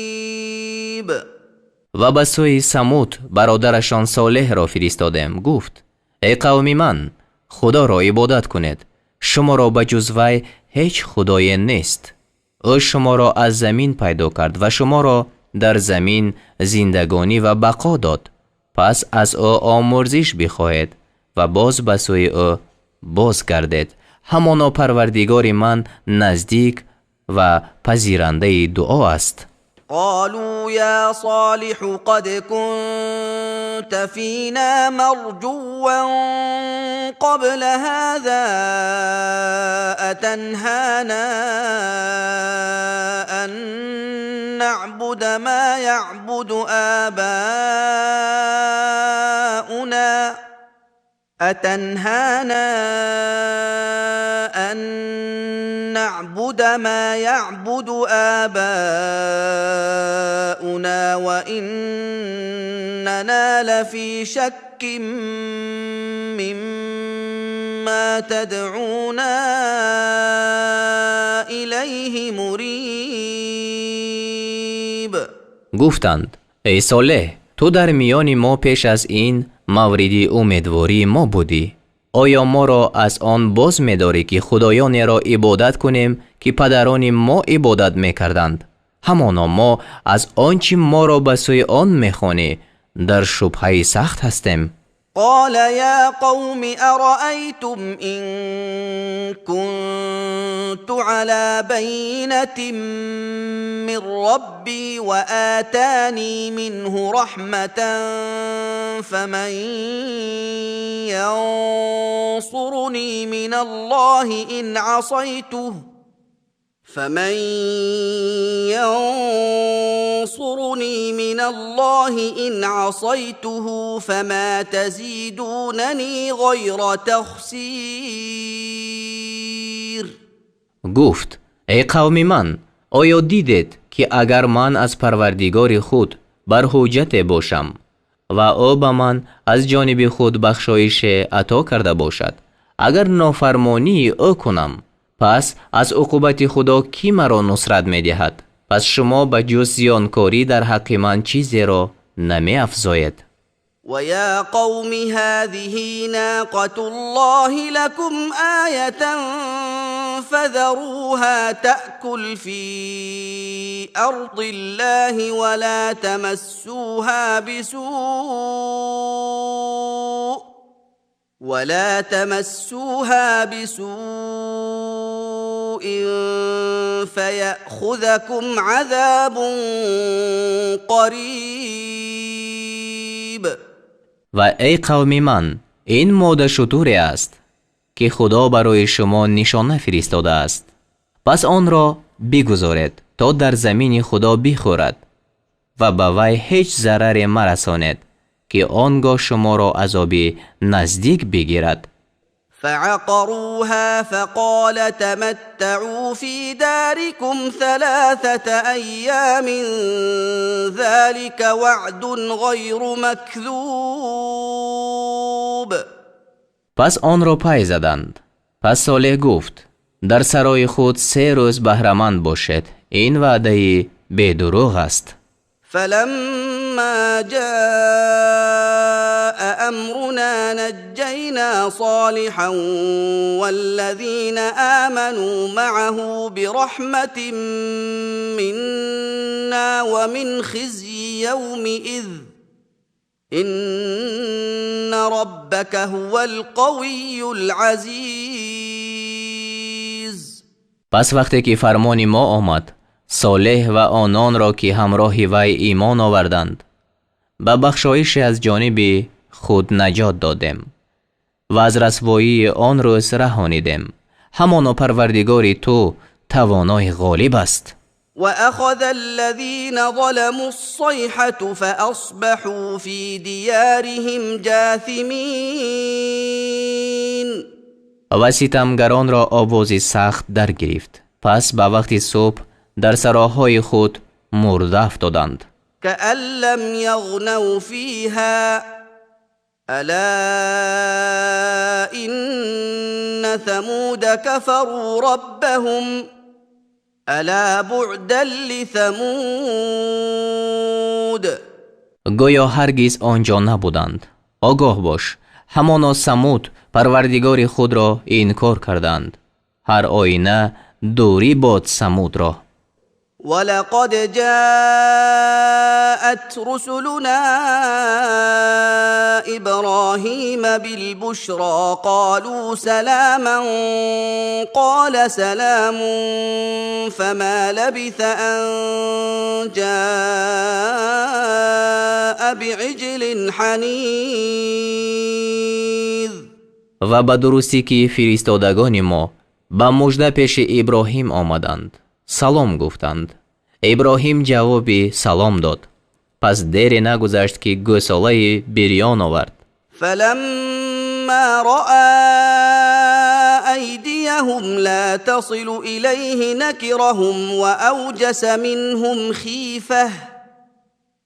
و به سوی ثمود برادرشان صالح را فرستادم. گفت ای قوم من خدا را عبادت کنید. شما را به جز وی هیچ خدای نیست. او شما را از زمین پیدا کرد و شما را در زمین زندگانی و بقا داد. پس از او آمرزش بخواهید و باز به سوی او باز گردید. همانا پروردگار من نزدیک و پذیرنده دعا است. قالوا يا صالح قد كنت فينا مرجوا قبل هذا أتنهانا أن نعبد ما يعبد آباؤنا وإننا لفي شك مما تدعونا إليه إليه مريب. گفتند ای صالح، تو در میان ما پیش از این موردی امیدواری ما بودی. آیا ما را از آن باز می‌داری که خدایانی را عبادت کنیم که پدران ما عبادت می‌کردند؟ همانا ما از آنچه ما را به سوی آن می‌خوانی در شبهه سخت هستیم. قال يا قوم أرأيتم إن كنت على بينة من ربي وآتاني منه رحمة فمن ينصرني من الله إن عصيته فما تزيدونني غير تخسير. گفت ای قوم من، آیا دیدید که اگر من از پروردگار خود بر حجت باشم و او به من از جانب خود بخشایش عطا کرده باشد، اگر نافرمانی او کنم، پس از عقوبت خدا کی مرا نصرت می دهد؟ پس شما به جز زیانکاری در حق من چیزی را نمی افزاید. ويا قوم هذه ناقة الله لكم آية فذروها تأكل في أرض الله ولا تمسوها بسوء فيأخذكم عذاب قریب. و ای قوم من، این ماده شتوری است که خدا برای شما نشانه فرستاده است. پس آن را بگذارید تا در زمین خدا بخورد و به وی هیچ ضرری مرسانید که آنگاه شما را عذابی نزدیک بگیرد. فعقروها فقال تمتعوا في داركم 3 أيام ذلك وعد غير مكذوب. پس آن را پای زدند. پس صالح گفت در سرای خود 3 روز بهره‌مند باشد، این وعده بی‌دروغ است. فلما جاء أمرنا نجينا صالحا والذين آمنوا معه برحمة منا ومن خزي يومئذ إن ربك هو القوي العزيز. پس وقتی که فرمان ما آمد، صالح و آنان را که همراه وی ایمان آوردند به بخشایش از جانب خود نجات دادیم و از رسوایی آن روز رهانیدیم. همانا پروردگار تو توانای غالب است. وأخذ الذين ظلموا الصيحة فأصبحوا في ديارهم جاثمين. و ستمگران را آوازی سخت در گرفت، پس به وقت صبح در سراهای خود مرده افتادند. كأن لم يغنوا فيها ألا إن ثمود كفروا ربهم ألا بعدا لثمود. گویا هرگز آنجا نبودند. آگاه باش، همانا ثمود پروردگار خود را انکار کردند. هر آینه دوری باد ثمود را. ولقد جاءت رسلنا إبراهيم بالبشرى قالوا سلاما قال سلام فما لبث أن جاء بعجل حنيذ. و به درستی که فرستادگان ما به مژده پیش ابراهیم آمدند، سلام گفتند. ابراهیم جواب سلام داد. پس دیر نگذشت که گوساله بریان آورد. فلما رأى أيديهم لا تصل إليه نكرهم وأوجس منهم خيفة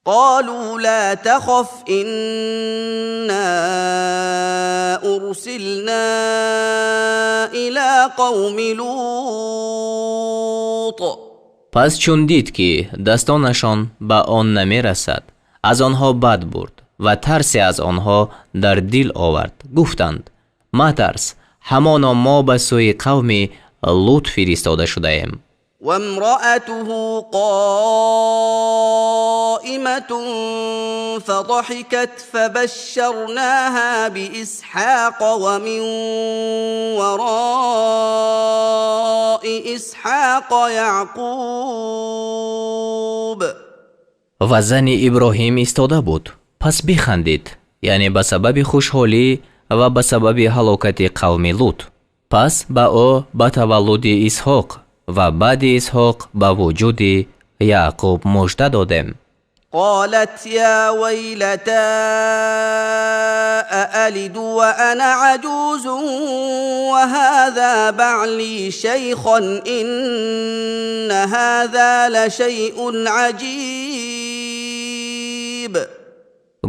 قالوا لا تخف إنا أرسلنا إلى قوم لوط پس چون دید که دستانشان به آن نمی رسد، از آنها بد برد و ترسی از آنها در دل آورد. گفتند: مترس، همانا ما به سوی قوم لوط فرستاده شده ایم. وامرأته قائمة فضحكت فبشرناها بإسحاق ومن وراء إسحاق يعقوب. و زن ابراهیم ایستاده بود، پس بخندید، یعنی به سبب خوشحالی و به سبب هلاکت قوم لوط. پس به او به تولد اسحاق و بعد اسحاق به وجود یعقوب مژده دادیم. قالت یا ویلتا أألد وأنا عجوز وهذا بعلی شیخا إن هذا لشیء عجیب.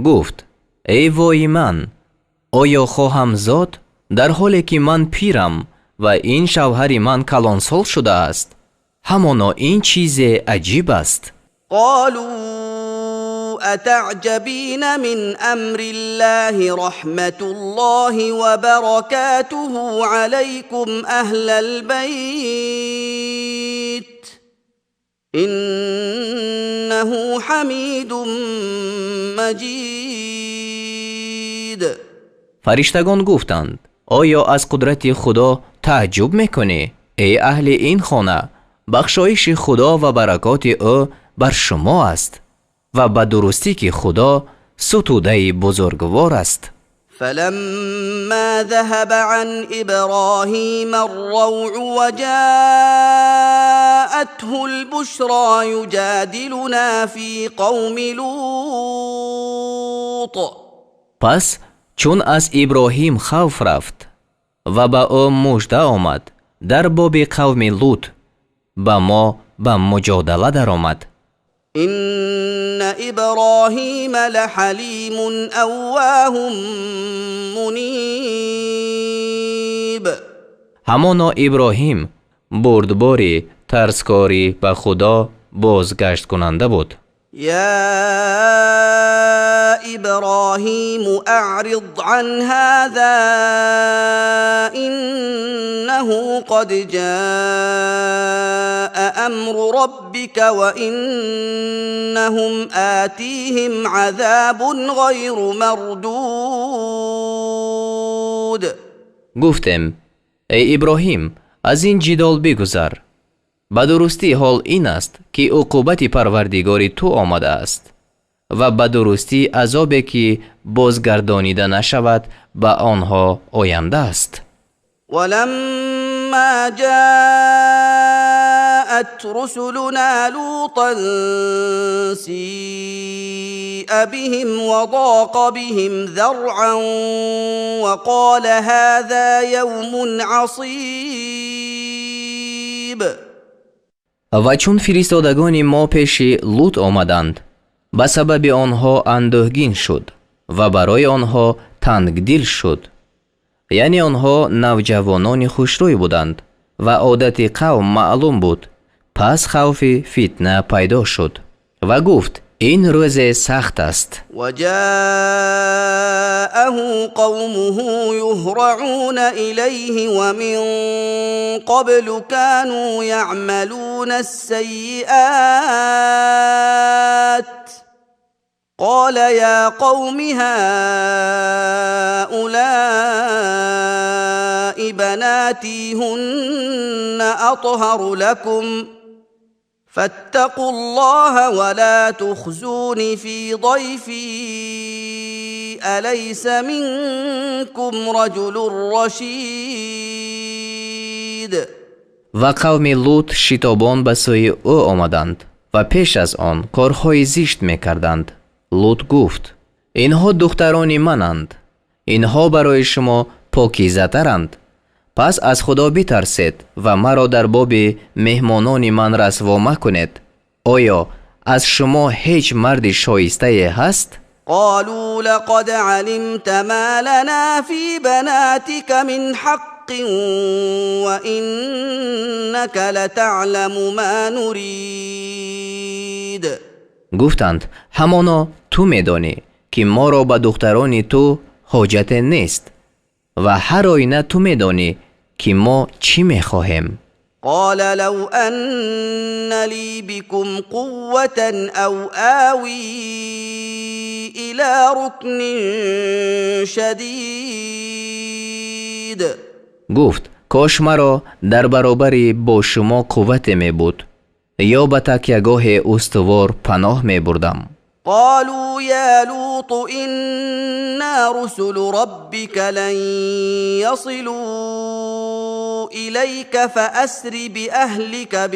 گفت: ای وای من، آیا خواهم زاد در حالی که من پیرم و این شوهر من کلانسال شده است؟ همانا این چیز عجیب است. قالوا اتعجبین من امر الله رحمت الله وبركاته علیکم اهل البیت انه حمید مجید. فرشتگان گفتند: آیا از قدرت خدا تعجب میکنی؟ ای اهل این خانه، بخشایش خدا و برکات او بر شما است و به درستی که خدا ستوده بزرگوار است. فلما ذهب عن ابراهیم الروع وجاءته البشرى یجادلنا فی قوم لوط. پس چون از ابراهیم خوف رفت و به او مژده آمد در باب قوم لوط، به ما به مجادله در آمد. ان ابراهیم لحلیم اواه منیب. همانا ابراهیم بردباری، ترسکاری به خدا بازگشت کننده بود. یا ابراهیم اعرض عن هذا انه قد جاء امر ربك وانهم آتیهم عذاب غیر مردود. گفتم: ای ابراهیم، از این جدال بگذر. به درستی حال این است که عقوبت پروردگار تو آمده است و به درستی عذابی که بازگردانیده نشود به آنها آینده است. ولما جاءت رسلنا لوطا سیء بهم وضاق بهم ذرعا وقال هذا یوم عصیب. و چون فرستادگان ما پیش لوط آمدند، به سبب آنها اندوهگین شد و برای آنها تنگدل شد، یعنی آنها نوجوانان خوشروی بودند و عادت قوم معلوم بود. پس خوف فتنه پیدا شد و گفت: این روز سخت است. و جاءه قومه یهرعون الیه و من قبل كانوا یعملون السیئات قال یا قوم هؤلاء بناتي هن اطهر لكم فاتقوا الله ولا تخزون في ضيفي أليس منكم رجل رشید. و قوم لوط شتابان به سوی او آمدند و پیش از آن کارهای زشت میکردند. لوط گفت: اینها دختران منند، اینها برای شما پاکیزه ترند. پس از خدا بترسید و مرا در باب مهمانان من رسوا مکنید. آیا از شما هیچ مرد شایسته هست؟ قالوا لقد علمت ما لنا في بناتك من حق وإنك لتعلم ما نريد. گفتند همانا تو میدانی که ما را به دختران تو حاجت نیست و هر آینه تو میدانی که ما چی میخواهیم. قال لو أن لي بكم قوة أو آوي إلى ركن شدید. گفت کاش مرا در برابر با شما قوت می بود یا به تکیهگاه استوار پناه می بردم. قالوا يا لوط إنا رسل ربك لن يصلوا إليك فأسر بأهلك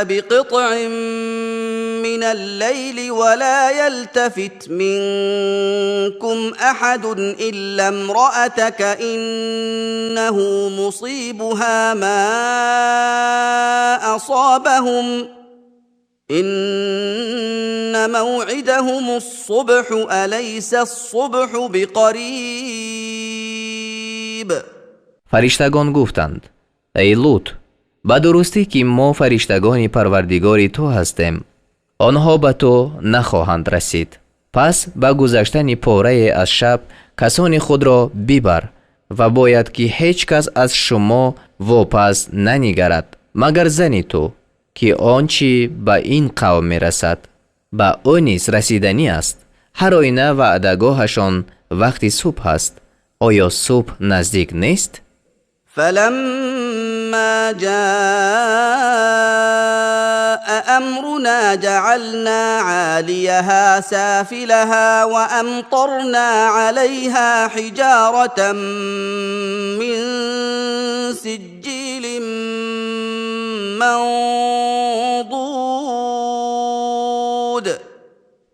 بقطع من الليل ولا يلتفت منكم أحد إلا امرأتك إنه مصيبها ما أصابهم إن موعدهم الصبح أليس الصبح بقریب. فرشتگان گفتند ای لوط، به درستی که ما فرشتگان پروردگار تو هستیم، آنها به تو نخواهند رسید. پس به گذشتن پاره از شب کسان خود را ببر و باید که هیچ کس از شما واپس ننگرد مگر زنی تو که آنچه به این قوم می رسد به او نیز رسیدنی است. هر آینه وعدگاهشان وقتی صبح است. آیا صبح نزدیک نیست؟ فلما جاء أمرنا جعلنا عاليها سافلها وأمطرنا عليها حجارة من سجيل منضود.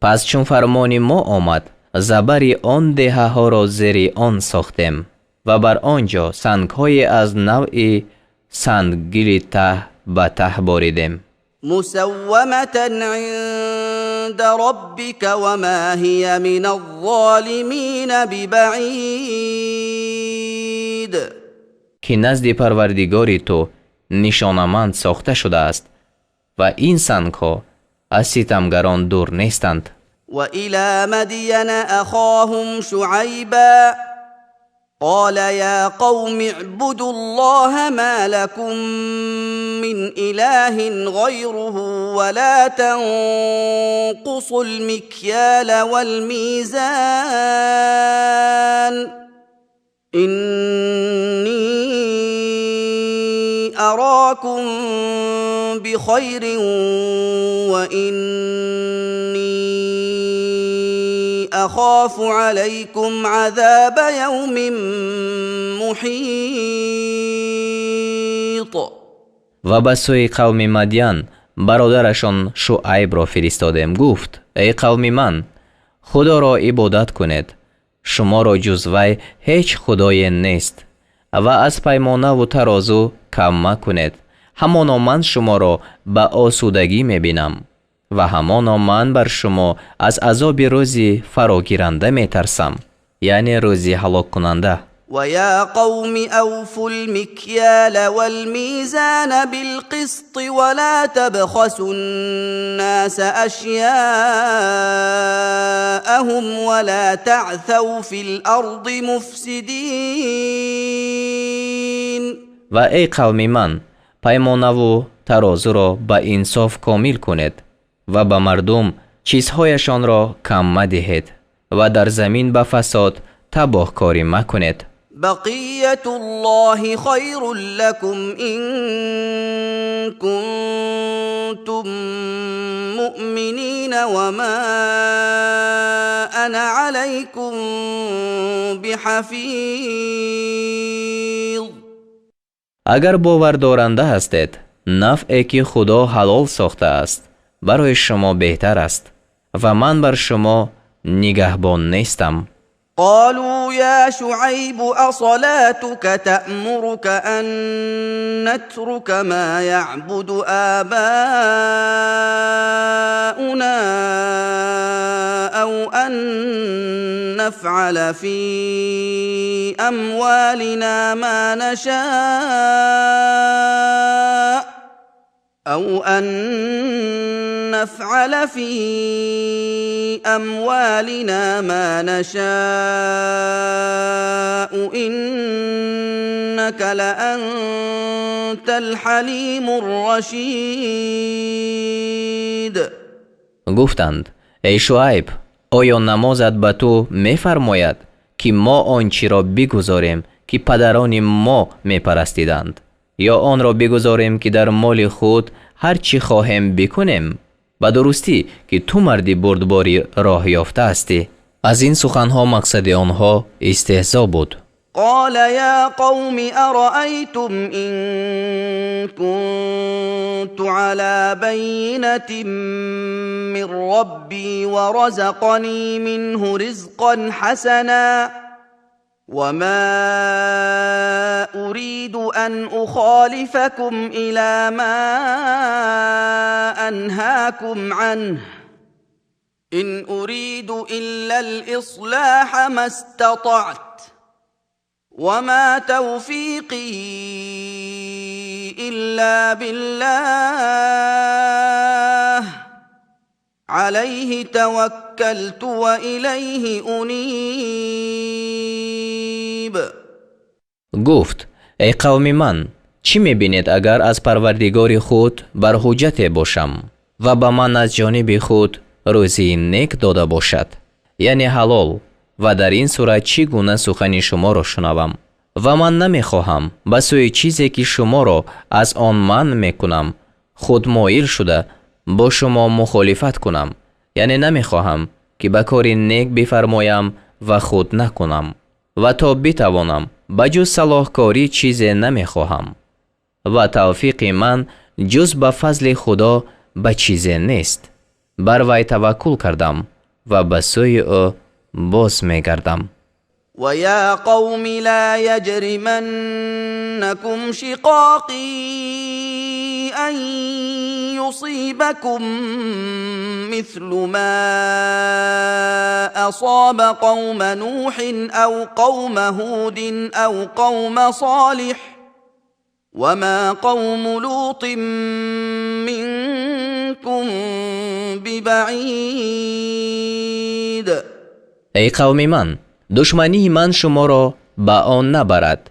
پس چون فرمان ما آمد زبری آن دهه ها را زیر آن ساختیم و بر آنجا سنگ‌های از نوع سنگگیر ته به ته باریدیم. مسومة عند ربك وما هي من الظالمين ببعید. که نزد پروردگار تو نشانمند ساخته شده است و این سنگ‌ها از ستمگران دور نیستند. و الى مدین اخاهم شعیبا قال يا قوم اعبدوا الله ما لكم من إله غيره ولا تنقصوا المكيال والميزان إني أراكم بخير وإني أخاف عليكم عذاب يوم محيط. و به سوی قوم مدین برادرشان شعیب را فرستادیم. گفت ای قوم من، خدا را عبادت کنید، شما را جز وی هیچ خدای نیست و از پیمانه و ترازو کم مکنید. همانا من شما را به آسودگی میبینم و همانا من بر شما از عذاب روزی فراگیرنده میترسم، یعنی روزی هلاک کننده. و یا قوم اوفوا المكيال والميزان بالقسط ولا تبخسوا الناس اشیاءهم ولا تعثوا في الارض مفسدین. و ای قوم من، پیمانه و ترازو را به انصاف کامل کنید و به مردم چیزهایشان را کم مدهید و در زمین به فساد تباهکاری مکنید. بقیت الله خیر لکم ان کنتم مؤمنین و ما انا علیکم بحفیظ. اگر باور دارنده هستید، نفعی که خدا حلال ساخته است برای شما بهتر است و من بر شما نگهبان نیستم. قالوا يا شعيب أصلاتك تأمرك أن نترك ما يعبد آباؤنا أو أن نفعل في أموالنا ما نشاء إنك لأنت الحليم الرشيد. گفتند ای شعیب آیا نمازت به تو می‌فرماید که ما آنچه را بگذاریم که پدران ما می‌پرستیدند یا آن را بگذاریم که در مال خود هر چی خواهیم بکنیم؟ به درستی که تو مردی بردباری راه یافته هستی. از این سخنها مقصد آنها استهزا بود. قال يا قوم أرأيتم إن كنت على بينة من ربي ورزقني منه رزقا حسنا وما أريد أن أخالفكم إلى ما أنهاكم عنه إن أريد إلا الإصلاح ما استطعت وما توفيقي إلا بالله عليه توكلت وإليه أنيب. گفت ای قوم من چی میبینید اگر از پروردگار خود بر حجت باشم و به من از جانب خود روزی نیک داده باشد یعنی حلال و در این صورت چگونه سخن شما را شنوم و من نمیخواهم به سوی چیزی که شما را از آن من میکنم خود مایل شده با شما مخالفت کنم یعنی نمیخواهم که به کار نیک بفرمایم و خود نکنم و تا بتوانم بجز صلاحکاری چیزی نمیخواهم و توفیق من جز به فضل خدا به چیزی نیست. بر وی توکل کردم و به سوی او باز میگردم. ويا قوم لا يجرمنكم شقاقي أن يصيبكم مثل ما أصاب قوم نوح أو قوم هود أو قوم صالح وما قوم لوط منكم ببعيد. ای قوم من دشمنی من شما را به آن نبرد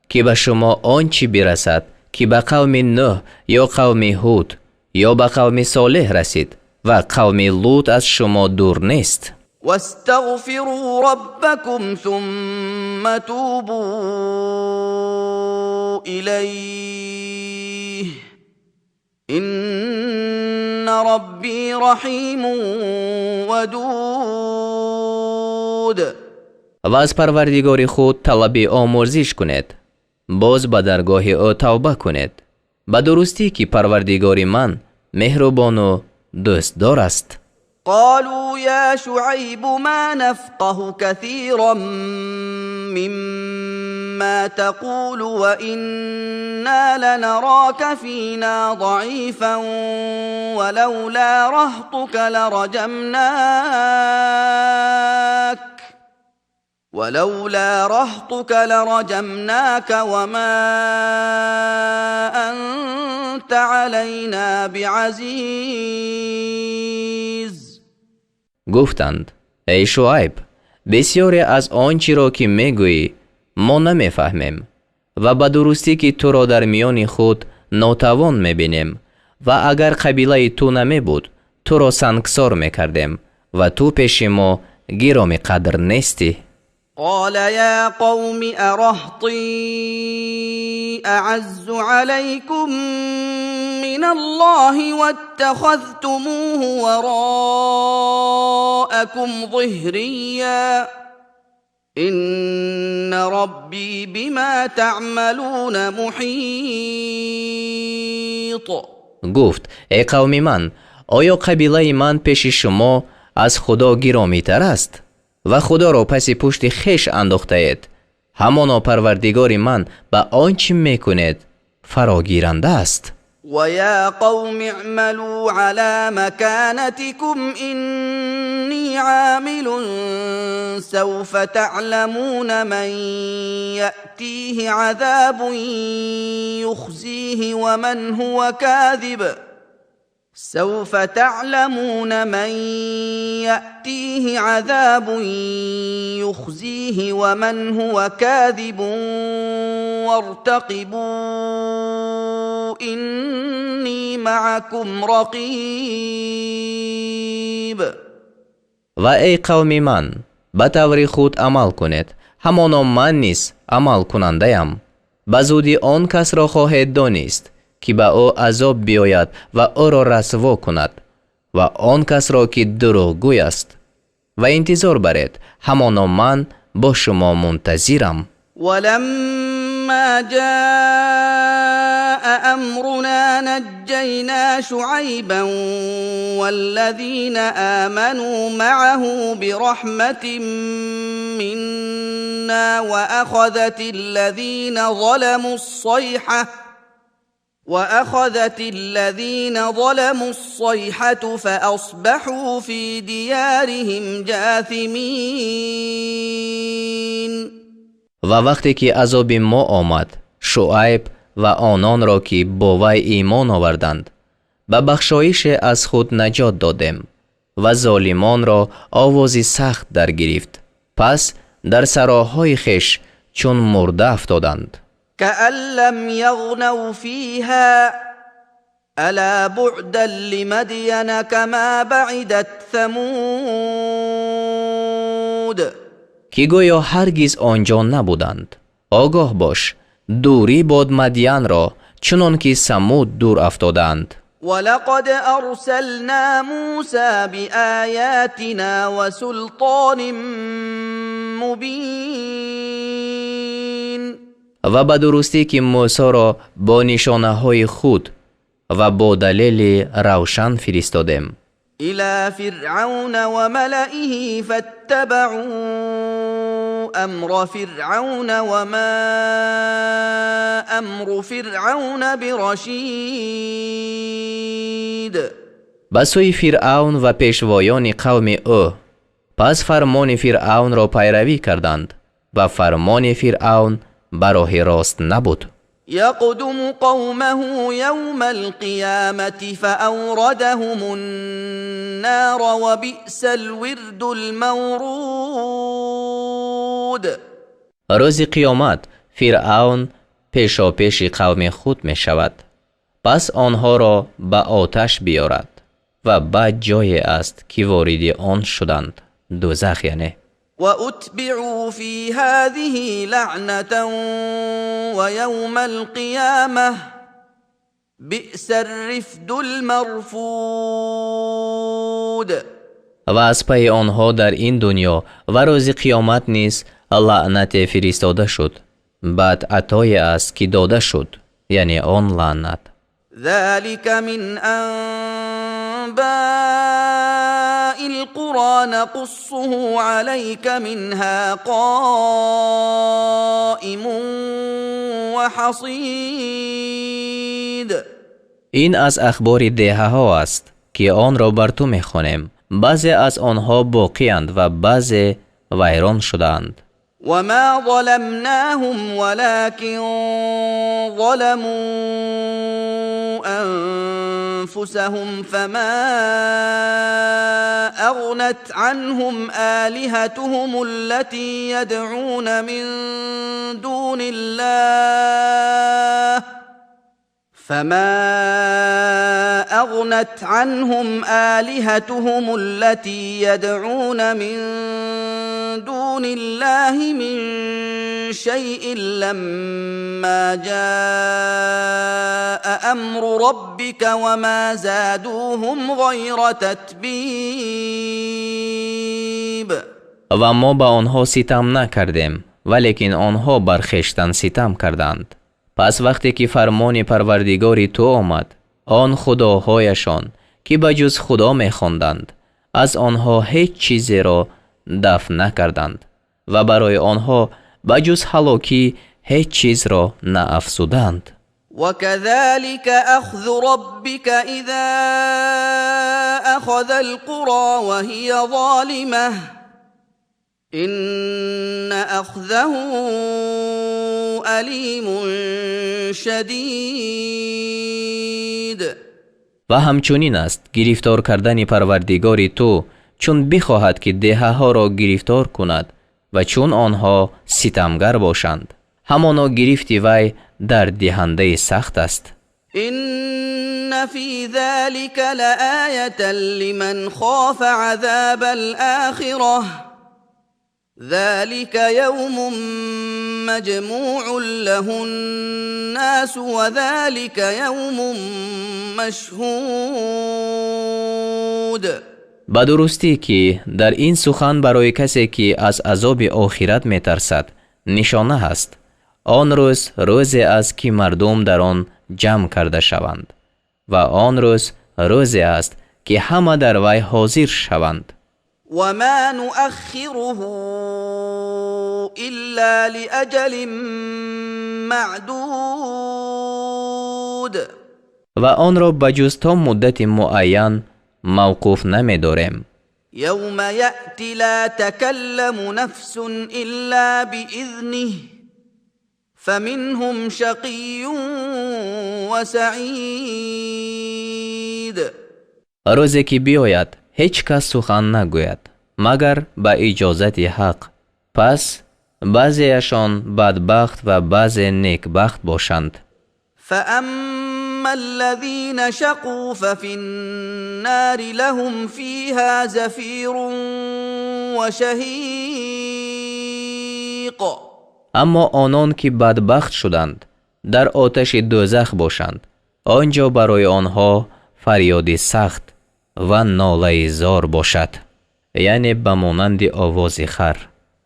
که به شما آنچه برسد که به قوم نوح یا قوم هود یا به قوم صالح رسید و قوم لوط از شما دور نیست. واستغفروا ربكم ثم توبوا إليه إن ربي رحيم ودود. و از پروردگار خود طلب آمرزش کنید باز به درگاه او توبه کنید به درستی که پروردگار من مهربان و دوستدار است. قالوا يا شعيب ما نفقه كثيرا مما تقول وإنا لنراك فينا ضعيفا ولولا رهطك لرجمناك وما أنت علينا بعزيز. گفتند ای شعیب بسیاری از آنچه را که میگویی ما نمیفهمیم و به درستی که تو را در میان خود ناتوان میبینیم و اگر قبیله تو نمی بود تو را سنگسار میکردیم و تو پیش ما گرامی قدر نیستی. قال يا قوم أرهطي أعز عليكم من الله واتخذتموه وراءكم ظهريا إن ربي بما تعملون محيط. گفت ای قوم من آیا قبیله من پیش شما از خدا گرامی تر است؟ و خدا را پس پشت خویش انداخته اید، همانا پروردگار من به آنچه میکند فراگیرنده است. ويا قوم اعملوا على مكانتكم إني عامل سوف تعلمون من يأتيه عذاب يخزيه ومن هو كاذب سوف تعلمون من يأتيه عذاب يخزيه ومن هو كاذب وارتقبوا إني معكم رقيب. و ای قوم من، به طور خود عمل کنید، همانا من نیز عمل کننده ام. به زودی آن کس را خواهید دانست که به او عذاب بیاید و او را رسوا کند و آن کس را که دروغگوی است و انتظار برید، همانا من با شما منتظرم. ولما جاء أمرنا نجينا شعيبا والذين آمنوا معه برحمة منا وأخذت الذين ظلموا الصيحة فأصبحوا في ديارهم جاثمين. و وقتی که عذاب ما آمد، شعیب و آنان را که با وی ایمان آوردند به بخشایش از خود نجات دادیم و ظالمان را آوازی سخت در گرفت، پس در سراهای خویش چون مرده افتادند. كأن لم يغنوا فيها ألا بعدا لمدين كما بعدت ثمود. که گویا هرگز آنجا نبودند. آگاه باش، دوری باد مدین را چنان که ثمود دور افتادند. ولقد أرسلنا موسى بآياتنا وسلطان مبين. و به درستی که موسی را با نشانه های خود و با دلیل روشن فرستادیم. إلى فرعون وملئه فاتبعوا أمر فرعون وما أمر فرعون برشید. به سوی فرعون و پیشوایان قوم او، پس فرمان فرعون را پیروی کردند و فرمان فرعون به راه راست نبود. يقدم قومه يوم القيامة فأوردهم النار وبئس الورد المورود. روز قیامت فرعون پیشا پیش قوم خود می شود، پس آنها را به آتش بیارد و بعد جایی است که وارد آن شدند، دوزخ یعنی. وأتبعوا في هذه لعنة ويوم القيامة بئس الرفد المرفود. و از پی آنها در این دنیا و روز قیامت نیز لعنت فرستاده شد، بعد عطای است که داده شد، یعنی آن لعنت. ذلك من أنباء القرى نقصه عليك منها قائم وحصید. این از اخبار دهه ها است که آن را بر تو میخوانیم، بعضی از آنها باقی‌اند و بعضی ویران شدند. وما ظلمناهم ولكن ظلموا أنفسهم فما أغنت عنهم آلهتهم التي يدعون من دون الله من شيء لما جاء أمر ربك وما زادوهم غير تتبیب. و ما به آنها ستم نکردیم، ولیکن آنها بر خویشتن ستم کردند. پس وقتی که فرمان پروردگار تو آمد، آن خداهایشان که به جز خدا می خواندند، از آنها هیچ چیزی را دفن نکردند و برای آنها بجز هلاکی هیچ چیز را نافزودند. وكذلك أخذ ربك إذا أخذ القرى وهي ظالمة إن أخذه أليم شدید. و همچنین است گرفتار کردن پروردگاری تو چون بخواهد که دهه ها را گرفتار کند و چون آنها ستمگر باشند. همانا گرفت وی در دهنده سخت است. إن في ذلك لآية لمن خاف عذاب الآخرة ذلك يوم مجموع له الناس وذلك يوم مشهود. به درستی که در این سخن برای کسی که از عذاب آخرت می ترسد نشانه است. آن روز روزی است که مردم در آن جمع کرده شوند و آن روز روزی است که همه در وی حاضر شوند. و ما نؤخره الا لأجل معدود. و آن را بجز تا مدت معین موقوف نمی داریم. یوم یأتی لا تکلم نفس الا بإذنه فمنهم شقی و سعید. روزی که بیاید هیچ کس سخن نگوید مگر به اجازت حق، پس بعضیشان بدبخت و بعضی نیکبخت باشند. فاما الذين شقوا ففي النار لهم فيها زفير وشهيق. اما آنان که بدبخت شدند در آتش دوزخ باشند، آنجا برای آنها فریاد سخت و ناله زار باشد، یعنی به مانند آواز خر.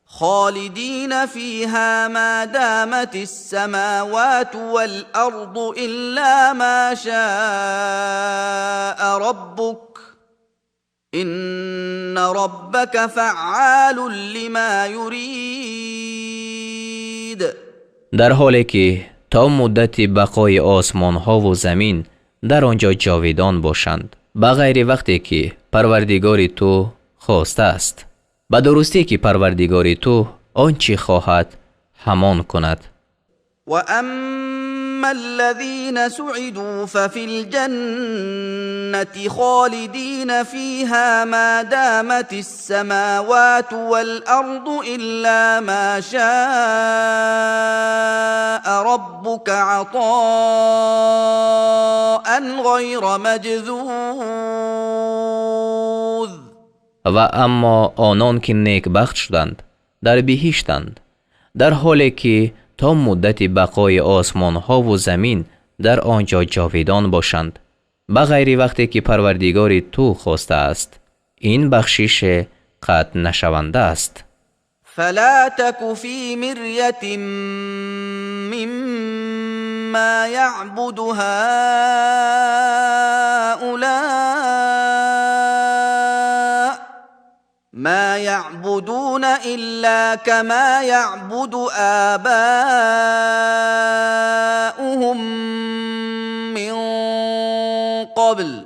خالدین فیها ما دامت السماوات والارض الا ما شاء ربک ان ربک فعال لما یرید. در حالی که تا مدت بقای آسمان ها و زمین در آنجا جاویدان باشند بغیر وقتی که پروردگار تو خواسته است. به درستی که پروردگار تو آنچه خواهد همان کند. و اما الذين سعدوا ففي الجنة خالدين فيها ما دامت السماوات والأرض إلا ما شاء ربك عطاء غير مجذوذ. و اما آنان که نیکبخت شدند در بهشتند در حالی که تا مدت بقای آسمان ها و زمین در آنجا جاویدان باشند بغیر وقتی که پروردگار تو خواسته است. این بخشش قطع نشونده است. فلا تك في مرية مما يعبد هؤلاء ما يعبدون إلا كما يعبد آباؤهم من قبل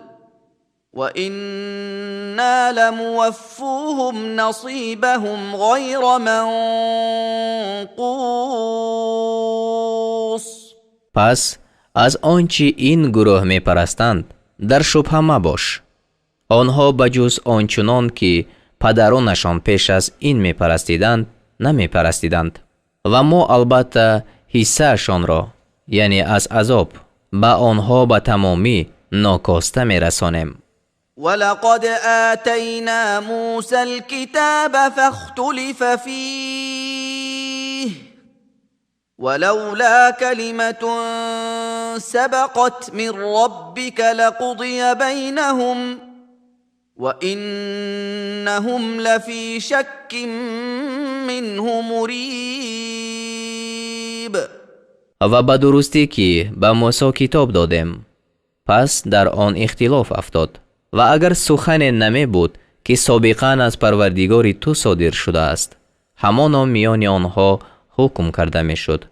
وإنا لموفوهم نصيبهم غير منقوص. پس از آنچه این گروه می پرستند در شبهه مباش. آنها بجز آنچنان که پدرانشان پیش از این می پرستیدند نمی پرستیدند و ما البته حصهشان را یعنی از عذاب به آنها به تمامی ناکاسته می رسانیم. ولقد آتينا موسى الكتاب فاختلف فيه ولولا كلمة سبقت من ربك لقضي بينهم وإنهم لفي شك منه مريب. و به درستی که به موسی کتاب دادیم پس در آن اختلاف افتاد و اگر سخن نمی بود که سابقاً از پروردگار تو صادر شده است، همانا میان آنها حکم کرده می شد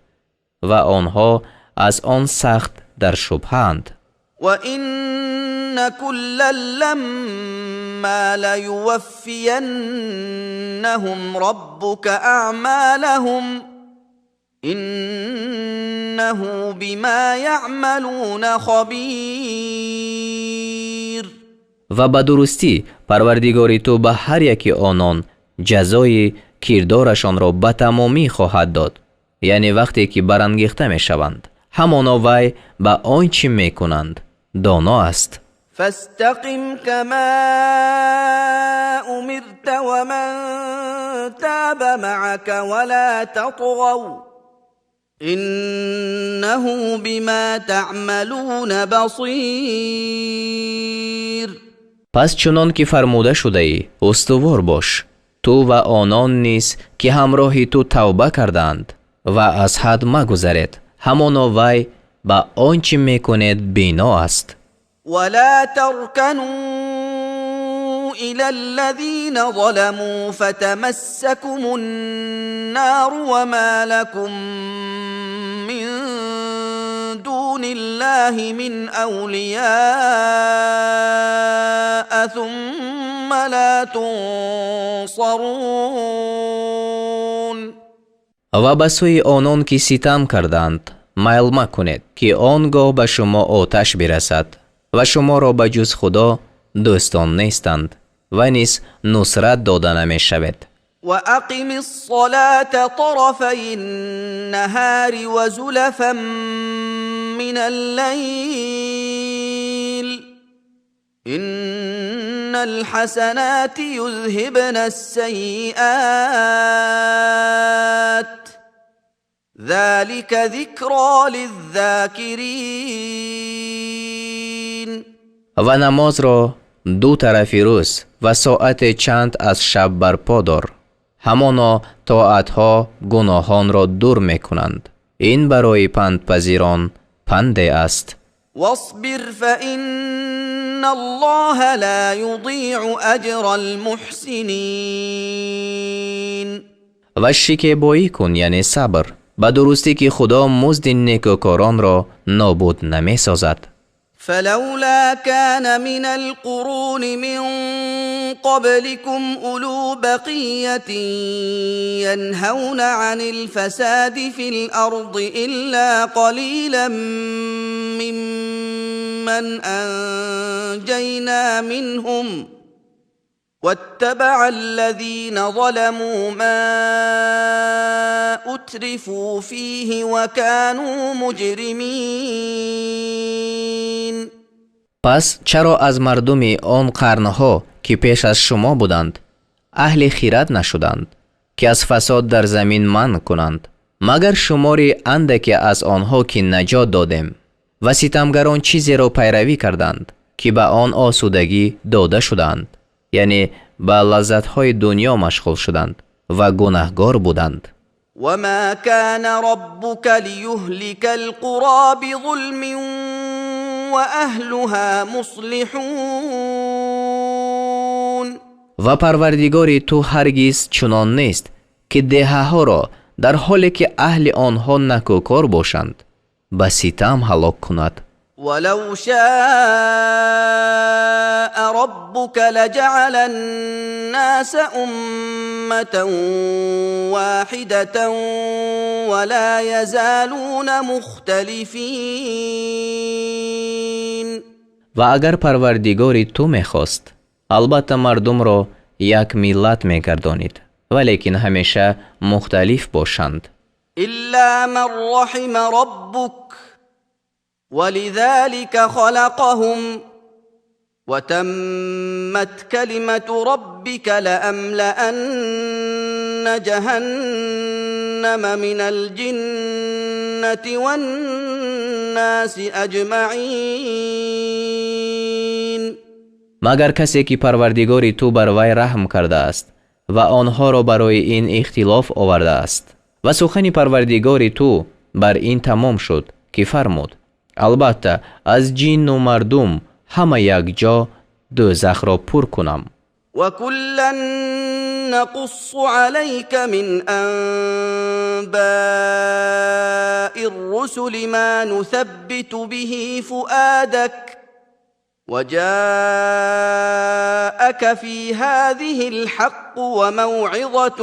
و آنها از آن سخت در شبهند. وَإِنَّ كُلًّا لَمَّا لَيُوَفِّيَنَّهُمْ رَبُّكَ أَعْمَالَهُمْ إِنَّهُ بِمَا يَعْمَلُونَ خَبِيرٌ. و به درستی پروردگار تو به هر یکی آنان جزای کردارشان را به تمامی خواهد داد، یعنی وقتی که برانگیخته می شوند همانا وی به آنچه می کنند دانا است. فاستقم كما أمرت ومن تاب معك ولا تطغوا إنه بما تعملون بصير. پس چنان که فرموده شده ای استوار باش، تو و آنان نیز که همراه تو توبه کردند و از حد مگذرید، همانا وی به آنچه میکنید بینا است. ولا تركنوا إلى الذين ظلموا فتمسكم النار وما لكم من دون الله من أولياء ثم لا تنصرون. و به سوی آنان که ستم کردند میل مکنید که آنگاه به شما آتش برسد و شما را به جز خدا دوستان نیستند و نیز نصرت داده نمی شود. و اقم الصلاة طرفی النهار و زلفا من الليل ان الحسنات یذهبن السیئات ذلك ذکری للذاکرین. و نماز را دو طرفی روز و ساعت چند از شب برپا دار، همانا طاعتها گناهان را دور می کنند. این برای پندپذیران پنده است. واصبر فإن الله لا يضيع اجر المحسنین. و شکیبایی کن یعنی صبر، به درستی که خدا مزد نیکوکاران را نابود نمی سازد. فلولا كان من القرون من قبلكم أولو بقية ينهون عن الفساد في الأرض إلا قليلا ممن أنجينا منهم واتبع الذين ظلموا ما أترفوا فيه وكانوا مجرمين. پس چرا از مردم آن قرنها که پیش از شما بودند اهل خیرت نشدند که از فساد در زمین منع کنند، مگر شماری اندکی از آنها که نجات دادیم و ستمگران چیزی را پیروی کردند که به آن آسودگی داده شدند، یعنی به لذت‌های دنیا مشغول شدند و گناهگار بودند. وما كان ربك ليهلك القرى بظلم واهلها مصلحون. و پروردگار تو هرگز چنان نیست که دهه‌ها را در حالی که اهل آنها نکوکار باشند به ستم هلاک کند. ولو شاء ربك لجعل الناس أمة واحدة ولا يزالون مختلفين. و اگر پروردگار تو میخواست البته مردم را یک ملت میگردانید ولیکن همیشه مختلف باشند. إلا من رحم ربك ولذلك خلقهم وتمت كلمة ربك لأملأن جهنم من الجنة والناس أجمعين. مگر کسی که پروردگار تو بر وی رحم کرده است و آنها را برای این اختلاف آورده است و سخن پروردگار تو بر این تمام شد که فرمود البته از جن و مردم همه یک جا دوزخ را پر کنم. وكلا نقص عليك من انباء الرسل ما نثبت به فؤادك وجاءك في هذه الحق وموعظة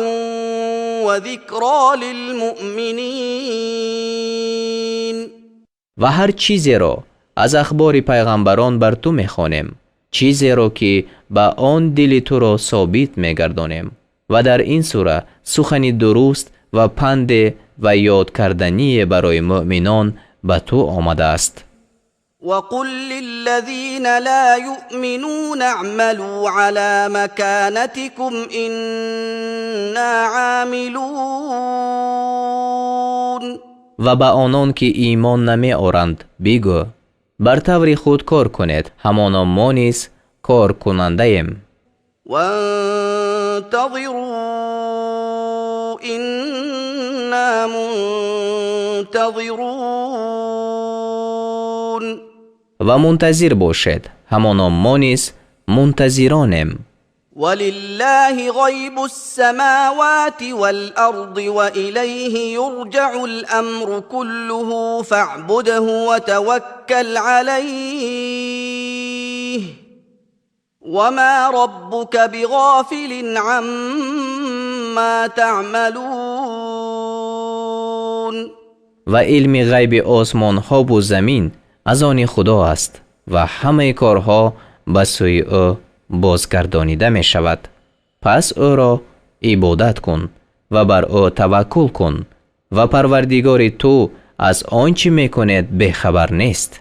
وذكرى للمؤمنين. و هر چیزی را از اخبار پیغمبران بر تو میخوانیم، چیزی را که با آن دل تو را ثابت میگردانیم و در این سوره سخنی درست و پند و یاد کردنی برای مؤمنان به تو آمده است. وقل للذين لا يؤمنون اعملوا على مكانتكم إنا عاملون. و به آنان که ایمان نمی آورند بگو بر طور خود کار کنید، همانا ما نیز کار کننده ایم. وانتظروا إنا منتظرون. و منتظر باشید، همانا ما نیز منتظرانیم. ولله غیب السماوات والأرض وإليه يرجع الأمر كله فاعبده وتوكل عليه وما ربك بغافل عما تعملون. و علم غیب آسمان ها و زمین از آن خدا است و همه کارها به سوی او بازگردانیده می شود. پس او را عبادت کن و بر او توکل کن و پروردگار تو از آنچه می کند بخبر نیست.